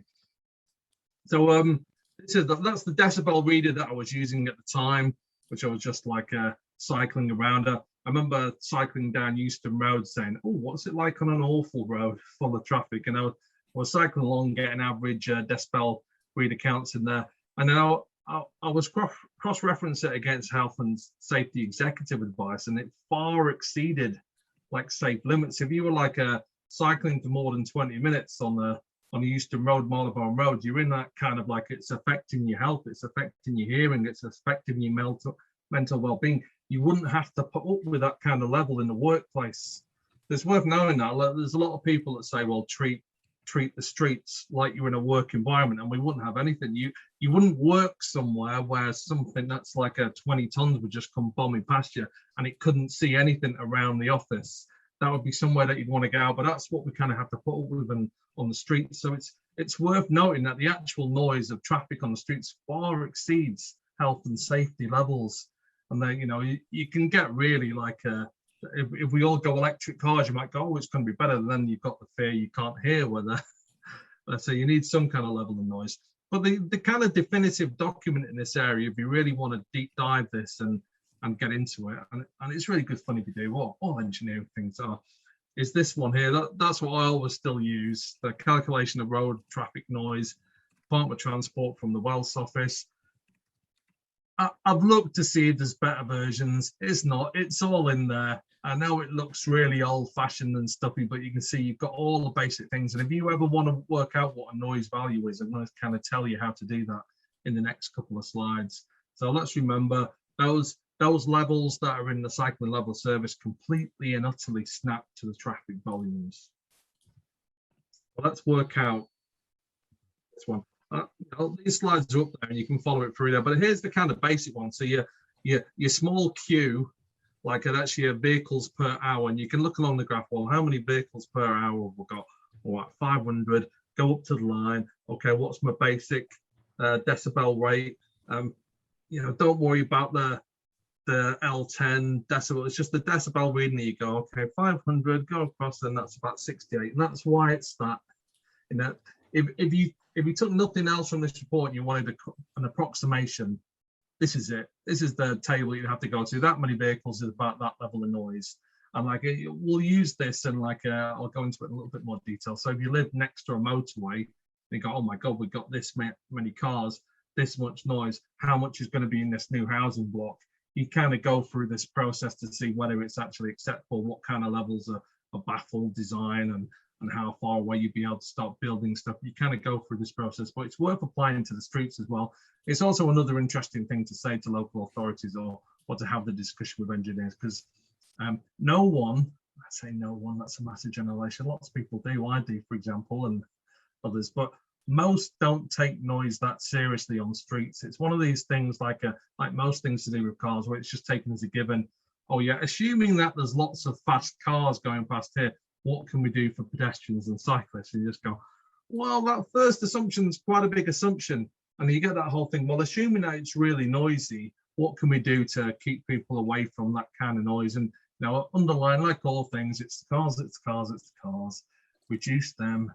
So that's the decibel reader that I was using at the time, which I was just like cycling around. I remember cycling down Euston Road saying, oh, what's it like on an awful road full of traffic? And I was cycling along, getting average decibel reader counts in there. And then I was cross-reference it against health and safety executive advice, and it far exceeded like safe limits. If you were like cycling for more than 20 minutes on the Euston Road, Marylebone Road, you're in that kind of like, it's affecting your health, it's affecting your hearing, it's affecting your mental well-being. You wouldn't have to put up with that kind of level in the workplace. It's worth knowing that. There's a lot of people that say, well, treat the streets like you're in a work environment, and we wouldn't have anything. You wouldn't work somewhere where something that's like 20 tons would just come bombing past you and it couldn't see anything around the office. That would be somewhere that you'd want to go out, but that's what we kind of have to put up with on the streets. So it's worth noting that the actual noise of traffic on the streets far exceeds health and safety levels. And then, you know, you can get really like if we all go electric cars, you might go, oh, it's going to be better. Then you've got the fear you can't hear whether. So you need some kind of level of noise. But the kind of definitive document in this area, if you really want to deep dive this and get into it, and it's really good fun if you do, what all engineering things are, is this one here. That's what I always still use, the calculation of road traffic noise, Department of Transport from the Welsh office. I've looked to see if there's better versions. It's not, it's all in there. I know it looks really old-fashioned and stuffy, but you can see you've got all the basic things. And if you ever want to work out what a noise value is, I'm going to kind of tell you how to do that in the next couple of slides. So let's remember those levels that are in the cycling level service completely and utterly snap to the traffic volumes. Well, let's work out this one. These slides are up there and you can follow it through there, but here's the kind of basic one. So your small Q, like that's your vehicles per hour, and you can look along the graph, well, how many vehicles per hour have we got? All right, 500, go up to the line. Okay, what's my basic decibel rate? You know, don't worry about the L10 decibel, it's just the decibel reading that you go, okay, 500, go across, and that's about 68. And that's why it's that, you know, if you took nothing else from this report and you wanted an approximation, this is it. This is the table you have to go to. That many vehicles is about that level of noise. And like, we'll use this and like, I'll go into it in a little bit more detail. So if you live next to a motorway, you go, oh my God, we've got this many cars, this much noise, how much is going to be in this new housing block? You kind of go through this process to see whether it's actually acceptable, what kind of levels baffle design and how far away you'd be able to start building stuff. You kind of go through this process, but it's worth applying to the streets as well. It's also another interesting thing to say to local authorities or to have the discussion with engineers, because no one, I say no one, that's a massive generalization. Lots of people do, I do, for example, and others, but most don't take noise that seriously on streets. It's one of these things like most things to do with cars, where it's just taken as a given. Oh yeah, assuming that there's lots of fast cars going past here, what can we do for pedestrians and cyclists? And you just go, well, that first assumption is quite a big assumption. And you get that whole thing, well, assuming that it's really noisy, what can we do to keep people away from that kind of noise? And now, underline, like all things, it's the cars, it's the cars, it's the cars. Reduce them,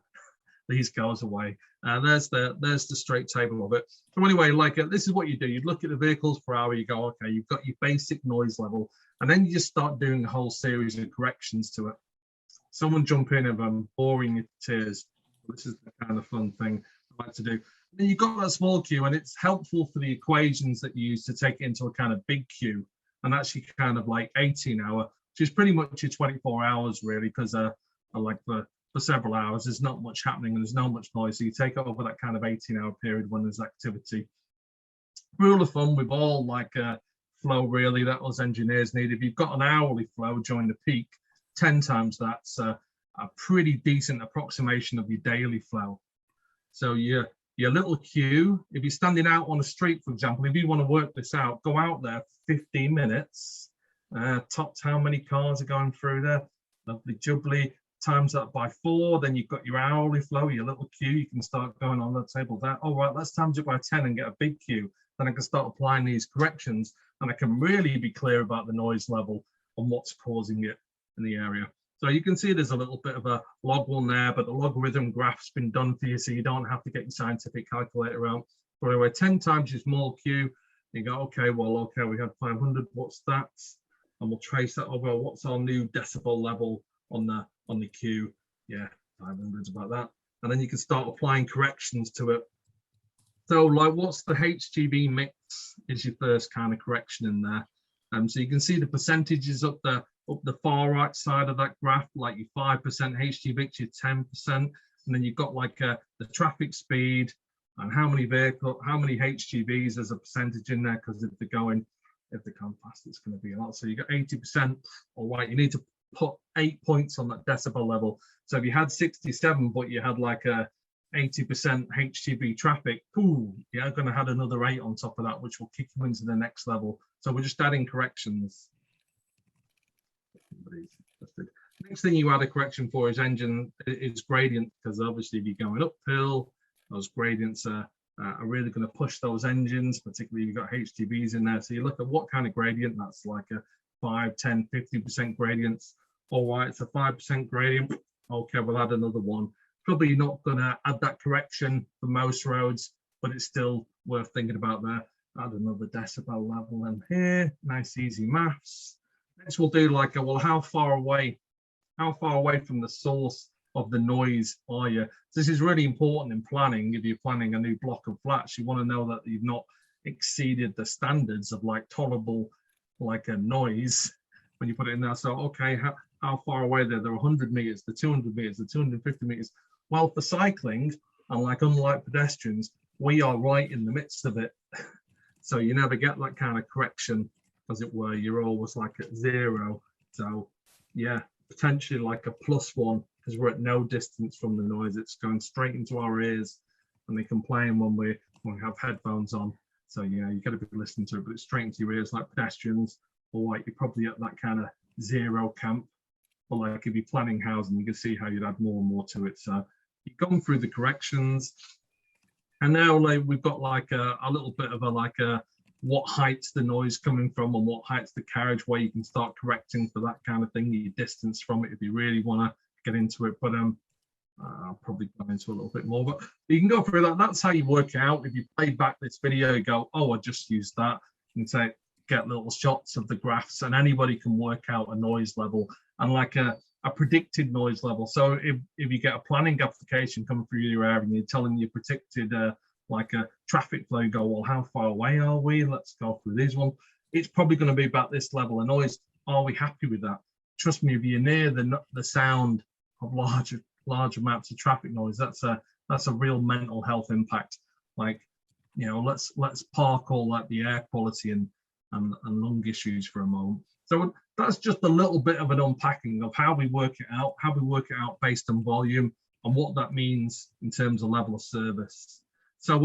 these goes away. There's the straight table of it. So anyway, like this is what you do. You look at the vehicles per hour, you go, okay, you've got your basic noise level, and then you just start doing a whole series of corrections to it. Someone jump in if I'm boring you to tears. This is the kind of fun thing I like to do. And then you've got that small queue, and it's helpful for the equations that you use to take it into a kind of big queue, and actually kind of like 18-hour, which is pretty much your 24 hours really, because like for several hours there's not much happening and there's not much noise. So you take it over that kind of 18-hour period when there's activity. Rule of thumb with all like flow really that us engineers need, if you've got an hourly flow during the peak, 10 times that's a pretty decent approximation of your daily flow. So your little queue, if you're standing out on a street, for example, if you want to work this out, go out there for 15 minutes, topped how many cars are going through there, lovely jubbly, times that by 4, then you've got your hourly flow, your little queue, you can start going on the table there. All right, let's times it by 10 and get a big queue. Then I can start applying these corrections, and I can really be clear about the noise level and what's causing it in the area. So you can see there's a little bit of a log one there, but the logarithm graph's been done for you, so you don't have to get your scientific calculator out. But anyway, 10 times your small q, you go, okay, well, okay, we had 500, what's that? And we'll trace that over, what's our new decibel level on the q? Yeah, 500 is about that. And then you can start applying corrections to it. So like, what's the HGV mix is your first kind of correction in there. So you can see the percentages up the far right side of that graph, like your 5% HGV, your 10%, and then you've got like the traffic speed and how many HGVs as a percentage in there, because if they're going fast, it's going to be a lot. So you got 80%. All right, you need to put 8 points on that decibel level. So if you had 67, but you had like a 80% HGV traffic, ooh, you're going to add another 8 on top of that, which will kick you into the next level. So we're just adding corrections. Next thing you add a correction for is gradient, because obviously if you're going uphill, those gradients are really going to push those engines, particularly if you've got HGVs in there. So you look at what kind of gradient, that's like a 5, 10, 15% gradients. All right, it's a 5% gradient. Okay, we'll add another one. Probably not going to add that correction for most roads, but it's still worth thinking about there. Add another decibel level in here. Nice, easy maths. Next, we'll do like, well, how far away from the source of the noise are you? This is really important in planning. If you're planning a new block of flats, you want to know that you've not exceeded the standards of like tolerable, like a noise when you put it in there. So, okay, how far away there? They're 100 meters, the 200 meters, the 250 meters. Well, for cycling, unlike pedestrians, we are right in the midst of it. So you never get that kind of correction, as it were. You're always like at 0. So yeah, potentially like a +1, because we're at no distance from the noise. It's going straight into our ears, and they complain when we have headphones on. So yeah, you got to be listening to it, but it's straight into your ears. Like pedestrians, or like you're probably at that kind of 0 camp. But like if you're planning housing, you can see how you'd add more and more to it. So you've gone through the corrections, and now like we've got like a little bit of a what height's the noise coming from and what height's the carriage, where you can start correcting for that kind of thing, your distance from it if you really want to get into it. But I'll probably go into a little bit more, but you can go through that. That's how you work it out. If you play back this video, you go, oh, I just used that, and get little shots of the graphs, and anybody can work out a noise level and like a predicted noise level. So if you get a planning application coming through your area and you're telling you predicted like a traffic flow, you go, well, how far away are we? Let's go through this one. It's probably going to be about this level of noise. Are we happy with that? trust me, if you're near the sound of large amounts of traffic noise, that's a real mental health impact. Like, you know, let's park all like the air quality and lung issues for a moment. So that's just a little bit of an unpacking of how we work it out based on volume and what that means in terms of level of service. So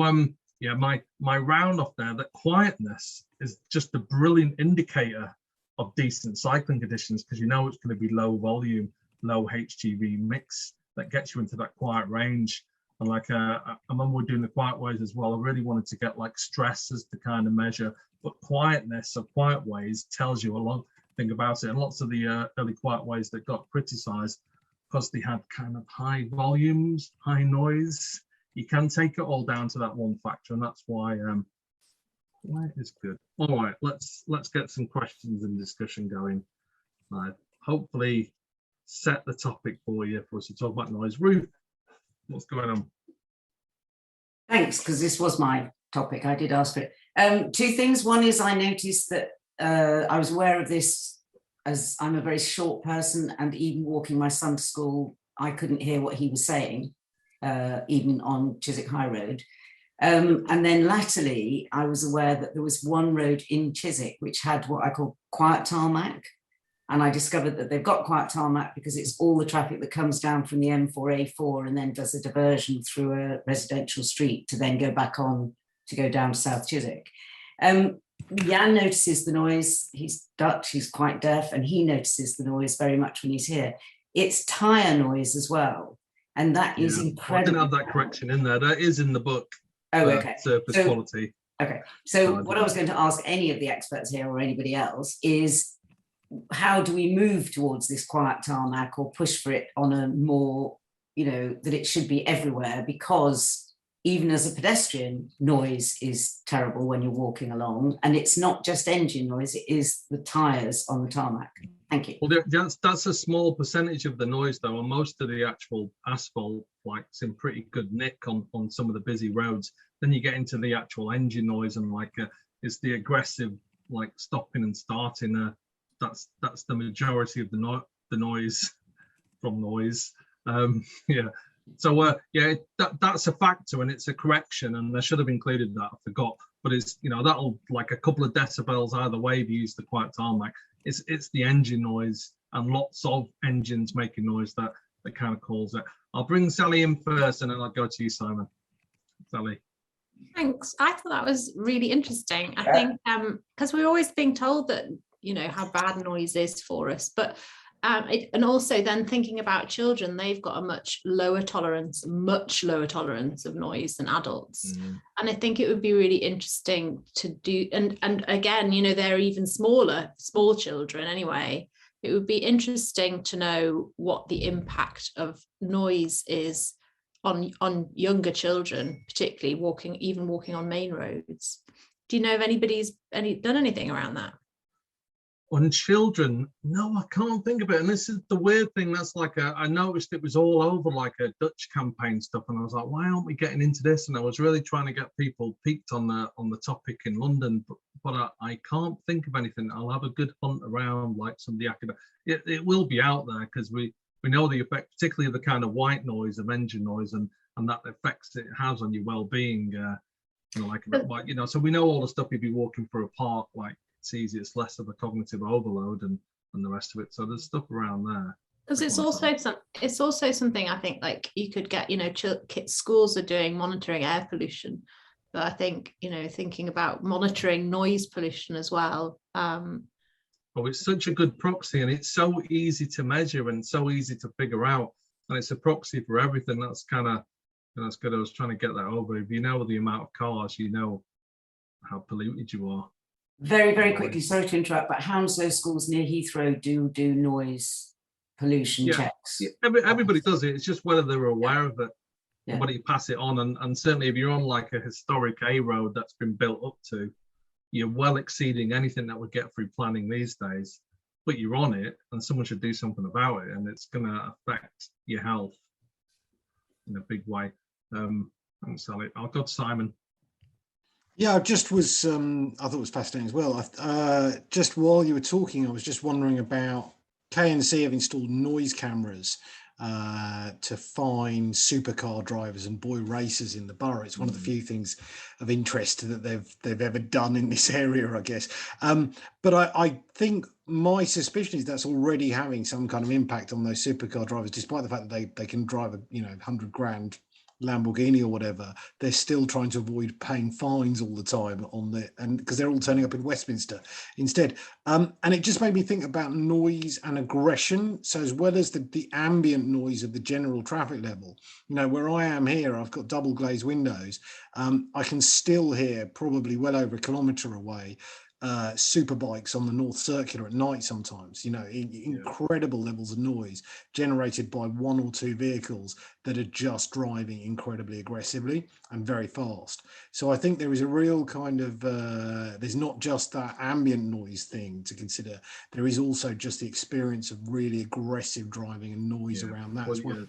yeah, my round off there, that quietness is just a brilliant indicator of decent cycling conditions, because you know it's going to be low volume, low HGV mix that gets you into that quiet range. And like I remember we're doing the quiet ways as well. I really wanted to get like stress as the kind of measure, but quietness of quiet ways tells you a lot thing about it. And lots of the early quiet ways that got criticized because they had kind of high volumes, high noise. You can take it all down to that one factor, and that's why it's good. All right, let's get some questions and discussion going. Hopefully set the topic for you for us to talk about noise. Ruth, what's going on? Thanks, because this was my topic. I did ask for it. Two things. One is I noticed that I was aware of this, as I'm a very short person, and even walking my son to school, I couldn't hear what he was saying, even on Chiswick High Road. And then latterly, I was aware that there was one road in Chiswick which had what I call quiet tarmac. And I discovered that they've got quiet tarmac because it's all the traffic that comes down from the M4A4 and then does a diversion through a residential street to then go back on to go down to South Chiswick. Jan notices the noise. He's Dutch, he's quite deaf, and he notices the noise very much when he's here. It's tyre noise as well. And that is incredible. I didn't have that correction in there. That is in the book. Oh, okay. Surface quality. Okay. So what I was going to ask any of the experts here or anybody else is, how do we move towards this quiet tarmac or push for it on a more, you know, that it should be everywhere? Because even as a pedestrian, noise is terrible when you're walking along, and it's not just engine noise, it is the tyres on the tarmac. Thank you. Well, that's a small percentage of the noise though, and most of the actual asphalt, like, it's in pretty good nick on some of the busy roads. Then you get into the actual engine noise, and like it's the aggressive, like, stopping and starting. That's the majority of the noise from noise. Yeah. So yeah, that's a factor, and it's a correction, and I should have included that. I forgot, but it's, you know, that'll, like, a couple of decibels either way if you use the quiet tarmac. It's the engine noise and lots of engines making noise that kind of calls it. I'll bring Sally in first, and then I'll go to you, Simon. Sally. Thanks. I thought that was really interesting. I think because we're always being told that, you know, how bad noise is for us, but and also then thinking about children, they've got a much lower tolerance of noise than adults. And I think it would be really interesting to do, and again, you know, they're even small children anyway. It would be interesting to know what the impact of noise is on younger children, particularly walking on main roads. Do you know if anybody's done anything around that? On children, no, I can't think of it. And this is the weird thing. That's like I noticed it was all over like a Dutch campaign stuff, and I was like, why aren't we getting into this? And I was really trying to get people peaked on the topic in London, but I can't think of anything. I'll have a good hunt around, like some of the academic. It will be out there, because we know the effect, particularly the kind of white noise of engine noise, and that effects it has on your well-being. You know, like, you know, so we know all the stuff if you're walking through a park, like, it's easy, it's less of a cognitive overload and the rest of it. So there's stuff around there. Because it's also something I think, like, you could get, you know, schools are doing monitoring air pollution, but I think, you know, thinking about monitoring noise pollution as well. Oh, it's such a good proxy, and it's so easy to measure and so easy to figure out, and it's a proxy for everything. That's kind of, that's good. I was trying to get that over. If you know the amount of cars, you know how polluted you are. Very, very quickly, sorry to interrupt, but Hounslow schools near Heathrow do noise pollution checks. Yeah, everybody does it. It's just whether they're aware of it, and whether you pass it on. And certainly if you're on like a historic A road that's been built up to, you're well exceeding anything that would get through planning these days, but you're on it, and someone should do something about it, and it's going to affect your health in a big way. Thanks, Sally. I'll go to Simon. Yeah, I just was, I thought it was fascinating as well. Just while you were talking, I was just wondering about KNC have installed noise cameras to find supercar drivers and boy racers in the borough. It's one of the few things of interest that they've ever done in this area, I guess. But I think my suspicion is that's already having some kind of impact on those supercar drivers, despite the fact that they can drive a 100 grand Lamborghini or whatever. They're still trying to avoid paying fines all the time and because they're all turning up in Westminster instead. And it just made me think about noise and aggression. So as well as the ambient noise of the general traffic level, where I am here, I've got double glazed windows. I can still hear, probably well over a kilometre away, super bikes on the North Circular at night sometimes, incredible levels of noise generated by one or two vehicles that are just driving incredibly aggressively and very fast. So I think there is a real kind of there's not just that ambient noise thing to consider, there is also just the experience of really aggressive driving and noise around that as well.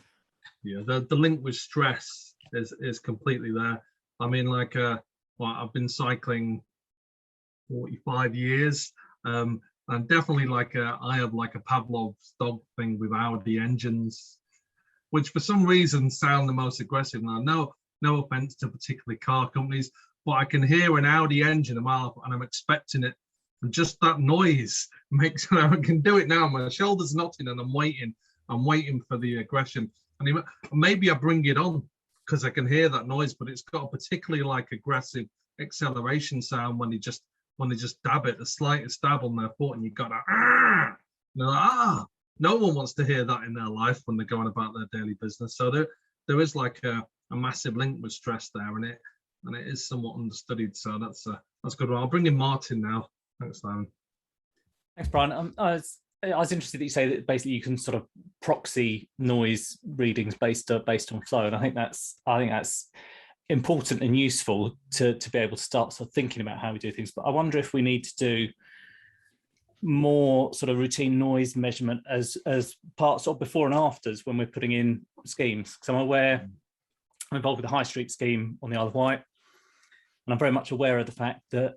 The link with stress is completely there. I mean, I've been cycling 45 years, and definitely I have a Pavlov's dog thing with Audi engines, which for some reason sound the most aggressive. Now, no offense to particularly car companies, but I can hear an Audi engine a mile off and I'm expecting it, and just that noise makes I can do it now. My shoulder's knotting and I'm waiting for the aggression, and maybe I bring it on because I can hear that noise, but it's got a particularly aggressive acceleration sound when they just dab it, the slightest dab on their foot, and you've got to no one wants to hear that in their life when they're going about their daily business. So there is a massive link with stress there, and it is somewhat understudied. So that's good. I'll bring in Martin now. Thanks, Simon. Thanks, Brian. I was interested that you say that basically you can sort of proxy noise readings based on flow, and I think that's important and useful to be able to start sort of thinking about how we do things. But I wonder if we need to do more sort of routine noise measurement as parts of before and afters when we're putting in schemes. Because I'm involved with the High Street scheme on the Isle of Wight, and I'm very much aware of the fact that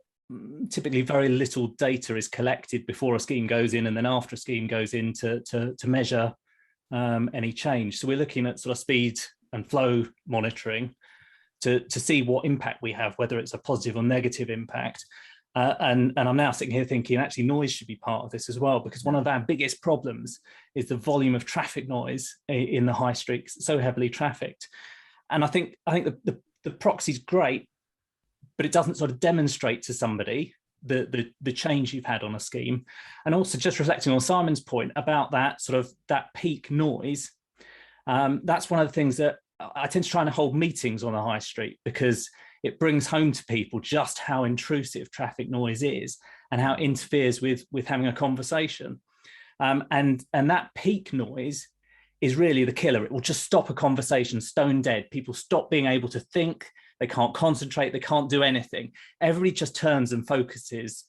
typically very little data is collected before a scheme goes in and then after a scheme goes in to measure any change. So we're looking at sort of speed and flow monitoring to see what impact we have, whether it's a positive or negative impact. And I'm now sitting here thinking actually noise should be part of this as well, because one of our biggest problems is the volume of traffic noise in the high streets, so heavily trafficked. And I think the proxy's great, but it doesn't sort of demonstrate to somebody the change you've had on a scheme. And also just reflecting on Simon's point about that sort of that peak noise, that's one of the things that I tend to try and hold meetings on the high street, because it brings home to people just how intrusive traffic noise is and how it interferes with having a conversation. And that peak noise is really the killer. It will just stop a conversation stone dead. People stop being able to think, they can't concentrate, they can't do anything. Everybody just turns and focuses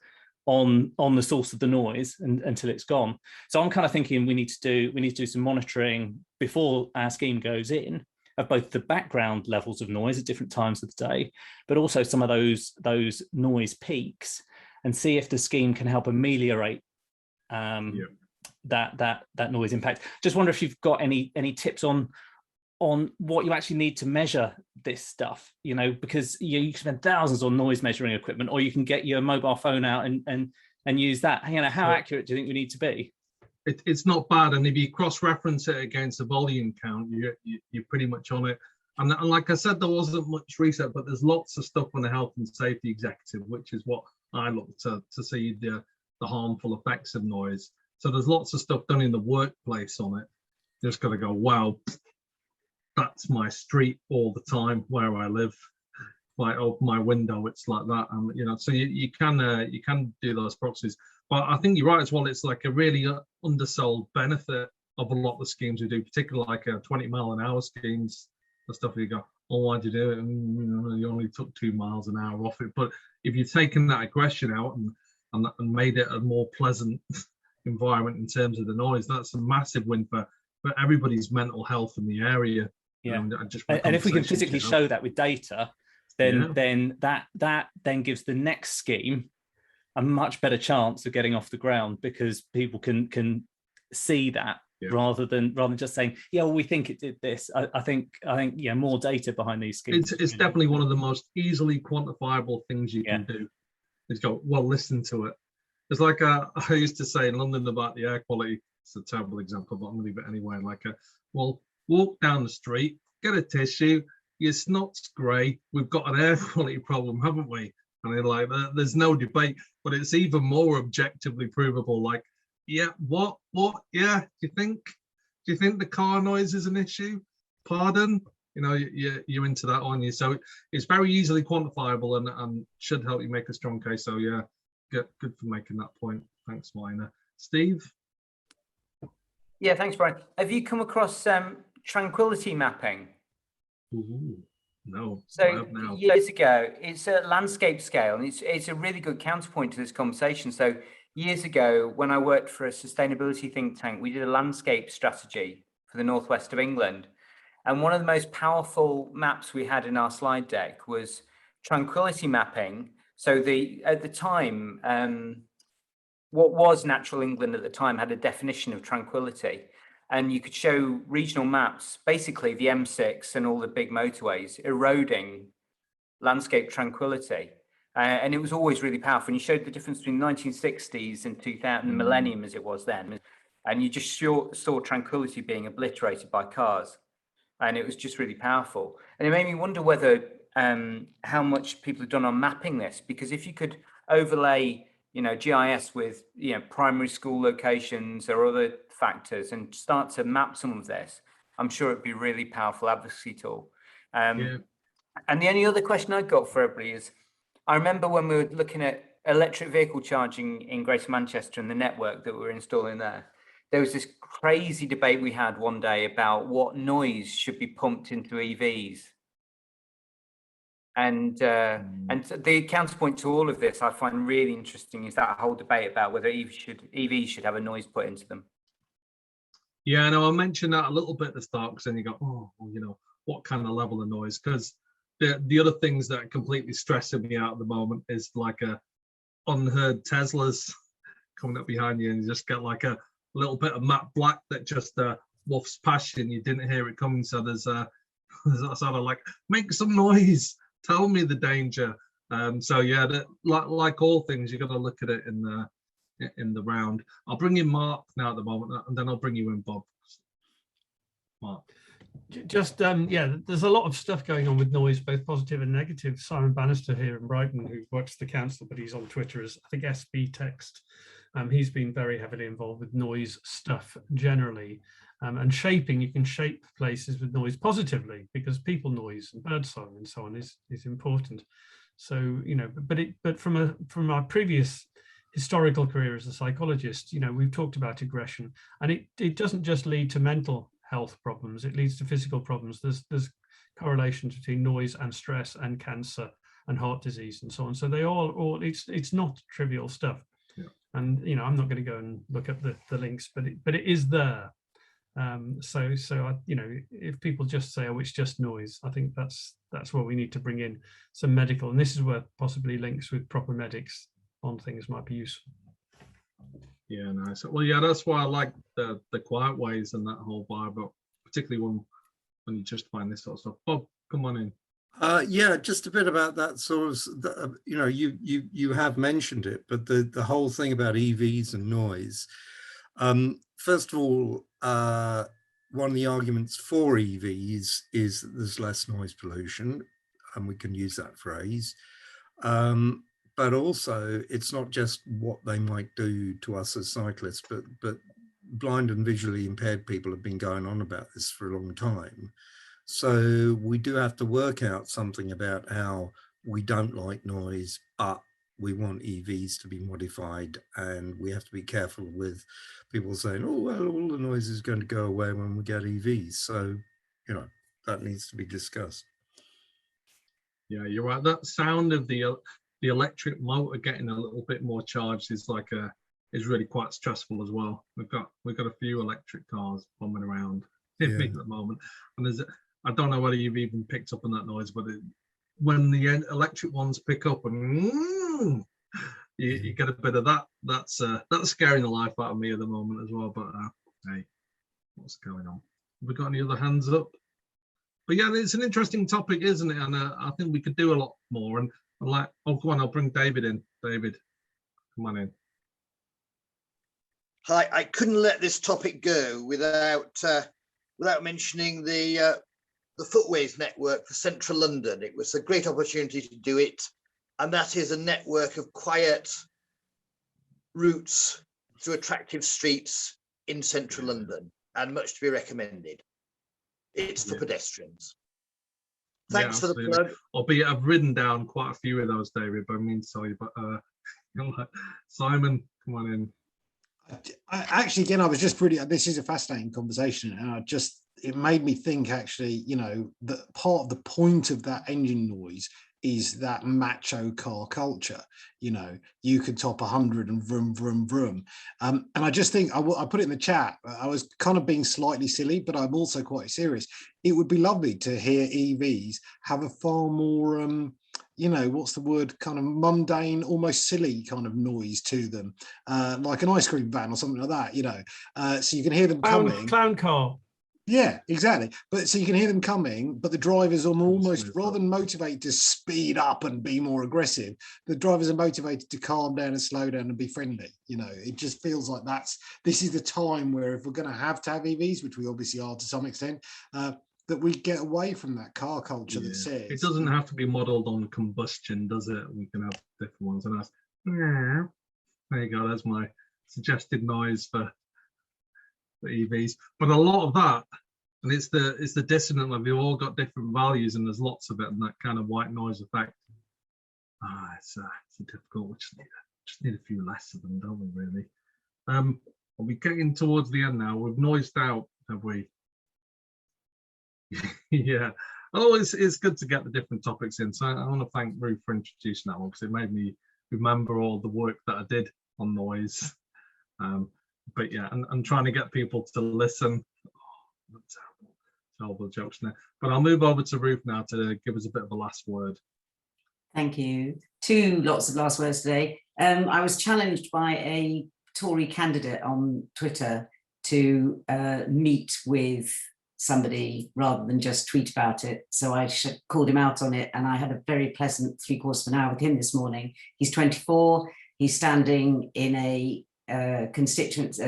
on the source of the noise until it's gone. So I'm kind of thinking we need to do some monitoring before our scheme goes in, of both the background levels of noise at different times of the day, but also some of those noise peaks, and see if the scheme can help ameliorate that noise impact. Just wonder if you've got any tips on what you actually need to measure this stuff, because you can spend thousands on noise measuring equipment, or you can get your mobile phone out and use that. How accurate do you think we need to be? It's not bad, and if you cross-reference it against the volume count, you're pretty much on it. And like I said, there wasn't much research, but there's lots of stuff on the health and safety executive, which is what I look to see the harmful effects of noise. So there's lots of stuff done in the workplace on it. You just got to go, wow, that's my street all the time where I live. Like open my window, it's like that, and so you can do those proxies. But I think you're right as well. It's like a really undersold benefit of a lot of the schemes we do, particularly like 20-mile-an-hour schemes, the stuff you go, oh, why'd you do it? And you only took 2 miles an hour off it. But if you've taken that aggression out and made it a more pleasant environment in terms of the noise, that's a massive win for everybody's mental health in the area. Yeah, and if we can physically show that with data, then that then gives the next scheme a much better chance of getting off the ground, because people can see that rather than just saying, yeah, well, we think it did this. I think yeah, more data behind these schemes. It's definitely one of the most easily quantifiable things you can do. Is go, well, listen to it. It's like I used to say in London about the air quality. It's a terrible example, but I'm going to leave it anyway. Like, well, walk down the street, get a tissue. Your snot's grey. We've got an air quality problem, haven't we? And they're like, there's no debate, but it's even more objectively provable. Like, yeah, what? Yeah, do you think the car noise is an issue? Pardon? You know, you're into that, aren't you? So it's very easily quantifiable and should help you make a strong case. So yeah, good for making that point. Thanks, Minor. Steve? Yeah, thanks, Brian. Have you come across Tranquility Mapping? Ooh, no. So years ago, it's a landscape scale, and it's a really good counterpoint to this conversation. So years ago, when I worked for a sustainability think tank, we did a landscape strategy for the northwest of England. And one of the most powerful maps we had in our slide deck was Tranquility Mapping. So at the time, what was natural England at the time had a definition of tranquility. And you could show regional maps, basically the M6 and all the big motorways eroding landscape tranquility. And it was always really powerful. And you showed the difference between the 1960s and 2000, the millennium as it was then. And you just saw tranquility being obliterated by cars. And it was just really powerful. And it made me wonder whether how much people have done on mapping this, because if you could overlay, you know, GIS with, you know, primary school locations or other factors and start to map some of this, I'm sure it'd be a really powerful advocacy tool. And the only other question I've got for everybody is, I remember when we were looking at electric vehicle charging in Greater Manchester and the network that we were installing there, there was this crazy debate we had one day about what noise should be pumped into EVs. And the counterpoint to all of this I find really interesting is that whole debate about whether EVs should have a noise put into them. Yeah, no, I mentioned that a little bit at the start, because then you go, oh, well, you know, what kind of level of noise? Because the other things that are completely stressing me out at the moment is like unheard Teslas coming up behind you, and you just get like a little bit of matte black that just wafts past you and you didn't hear it coming. So there's that sort of like, make some noise, tell me the danger. So yeah, like all things, you've got to look at it in the round. I'll bring in Mark now at the moment, and then I'll bring you in, Bob. Mark. Just yeah, there's a lot of stuff going on with noise, both positive and negative. Simon Bannister here in Brighton, who works the council, but he's on Twitter as, I think, SB Text. He's been very heavily involved with noise stuff generally, and shaping. You can shape places with noise positively, because people noise and bird song and so on is important. So, you know, but from my previous historical career as a psychologist, you know, we've talked about aggression, and it doesn't just lead to mental health problems, it leads to physical problems. There's correlations between noise and stress and cancer and heart disease and so on. So they all it's not trivial stuff. Yeah. And you know, I'm not going to go and look up the links, but it is there. So you know, if people just say, oh, it's just noise, I think that's what we need to bring in some medical, and this is where possibly links with proper medics on things might be useful. Yeah, nice. Well, yeah, that's why I like the quiet ways and that whole vibe, but particularly when you just find this sort of stuff. Bob, come on in. Yeah, just a bit about that sort of, you know, you have mentioned it, but the whole thing about EVs and noise. First of all, one of the arguments for EVs is that there's less noise pollution, and we can use that phrase. But also, it's not just what they might do to us as cyclists, but blind and visually impaired people have been going on about this for a long time. So we do have to work out something about how we don't like noise, but we want EVs to be modified, and we have to be careful with people saying, oh, well, all the noise is going to go away when we get EVs. So, you know, that needs to be discussed. Yeah, you're right. That sound of the electric motor getting a little bit more charged is really quite stressful as well. We've got a few electric cars bombing around at the moment, and I don't know whether you've even picked up on that noise, but when the electric ones pick up and you get a bit of that. That's scaring the life out of me at the moment as well. But Hey, what's going on? Have we got any other hands up? But yeah, it's an interesting topic, isn't it? And I think we could do a lot more. And like, oh, go on, I'll bring David in. David, come on in. Hi, I couldn't let this topic go without mentioning the Footways network for central London. It was a great opportunity to do it, and that is a network of quiet routes through attractive streets in central London, and much to be recommended. It's for pedestrians. Thanks for the plug. Albeit I've written down quite a few of those, David, but I mean, sorry, but Simon, come on in. Actually, again, I was just really, this is a fascinating conversation, and it made me think, actually, you know, that part of the point of that engine noise is that macho car culture. You know, you could top 100 and vroom, vroom, vroom. And I just think, I put it in the chat, I was kind of being slightly silly, but I'm also quite serious. It would be lovely to hear EVs have a far more, you know, what's the word, kind of mundane, almost silly kind of noise to them, like an ice cream van or something like that, you know, so you can hear them coming. Clown car. Yeah, exactly. But so you can hear them coming, but the drivers are almost, rather than motivated to speed up and be more aggressive, the drivers are motivated to calm down and slow down and be friendly. You know, it just feels like this is the time where if we're going to have EVs, which we obviously are to some extent, that we get away from that car culture that says it doesn't have to be modelled on combustion, does it? We can have different ones. And that's, there you go. That's my suggested noise for EVs. But a lot of that, and it's the dissonant level. They've all got different values, and there's lots of it, and that kind of white noise effect. It's a difficult. We just need a few less of them, don't we? Really. Are we getting towards the end now? We've noised out, have we? Yeah. Oh, it's good to get the different topics in. So I want to thank Ruth for introducing that one, because it made me remember all the work that I did on noise. But yeah, and trying to get people to listen. Oh, terrible jokes now. But I'll move over to Ruth now to give us a bit of a last word. Thank you. Lots of last words today. I was challenged by a Tory candidate on Twitter to meet with somebody rather than just tweet about it. So I called him out on it, and I had a very pleasant 3/4 of an hour with him this morning. He's 24. He's standing in a constituent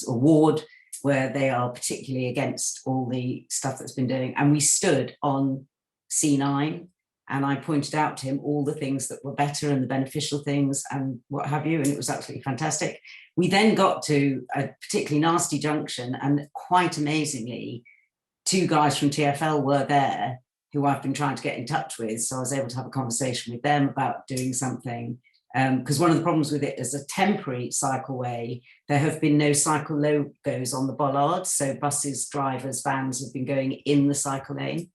or ward where they are particularly against all the stuff that's been doing, and we stood on C9, and I pointed out to him all the things that were better and the beneficial things and what have you, and it was absolutely fantastic. We then got to a particularly nasty junction, and quite amazingly, 2 guys from TfL were there who I've been trying to get in touch with, so I was able to have a conversation with them about doing something. Because one of the problems with it is a temporary cycleway. There have been no cycle logos on the bollards, so buses, drivers, vans have been going in the cycle lane,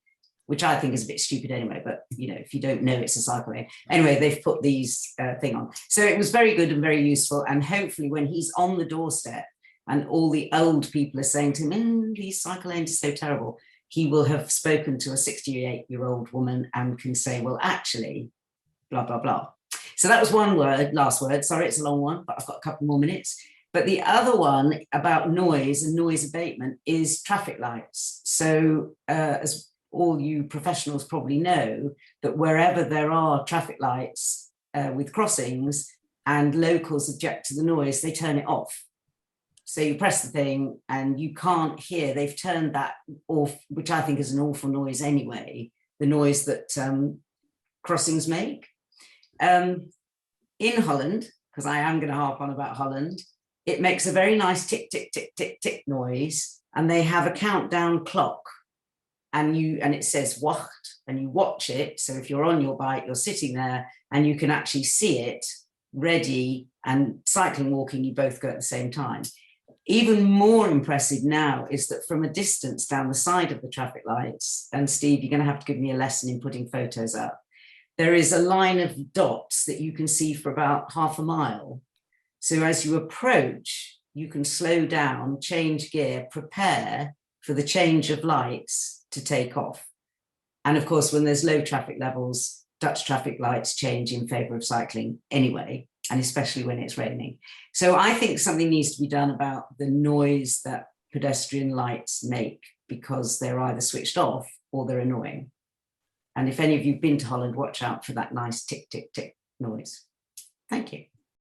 which I think is a bit stupid anyway, but you know, if you don't know it's a cycle lane. Anyway, they've put these thing on. So it was very good and very useful, and hopefully when he's on the doorstep and all the old people are saying to him, these cycle lanes are so terrible, he will have spoken to a 68-year-old woman and can say, well, actually, blah, blah, blah. So that was one word, last word. Sorry, it's a long one, but I've got a couple more minutes. But the other one about noise and noise abatement is traffic lights. So as all you professionals probably know, that wherever there are traffic lights with crossings and locals object to the noise, they turn it off. So you press the thing and you can't hear. They've turned that off, which I think is an awful noise anyway, the noise that crossings make. In Holland, because I am going to harp on about Holland, it makes a very nice tick, tick, tick, tick, tick noise, and they have a countdown clock, and it says wacht, and you watch it. So if you're on your bike, you're sitting there, and you can actually see it ready, and cycling, walking, you both go at the same time. Even more impressive now is that from a distance down the side of the traffic lights, and Steve, you're going to have to give me a lesson in putting photos up, there is a line of dots that you can see for about half a mile. So as you approach, you can slow down, change gear, prepare for the change of lights to take off. And of course, when there's low traffic levels, Dutch traffic lights change in favor of cycling anyway, and especially when it's raining. So I think something needs to be done about the noise that pedestrian lights make, because they're either switched off or they're annoying. And if any of you've been to Holland, watch out for that nice tick, tick, tick noise. Thank you.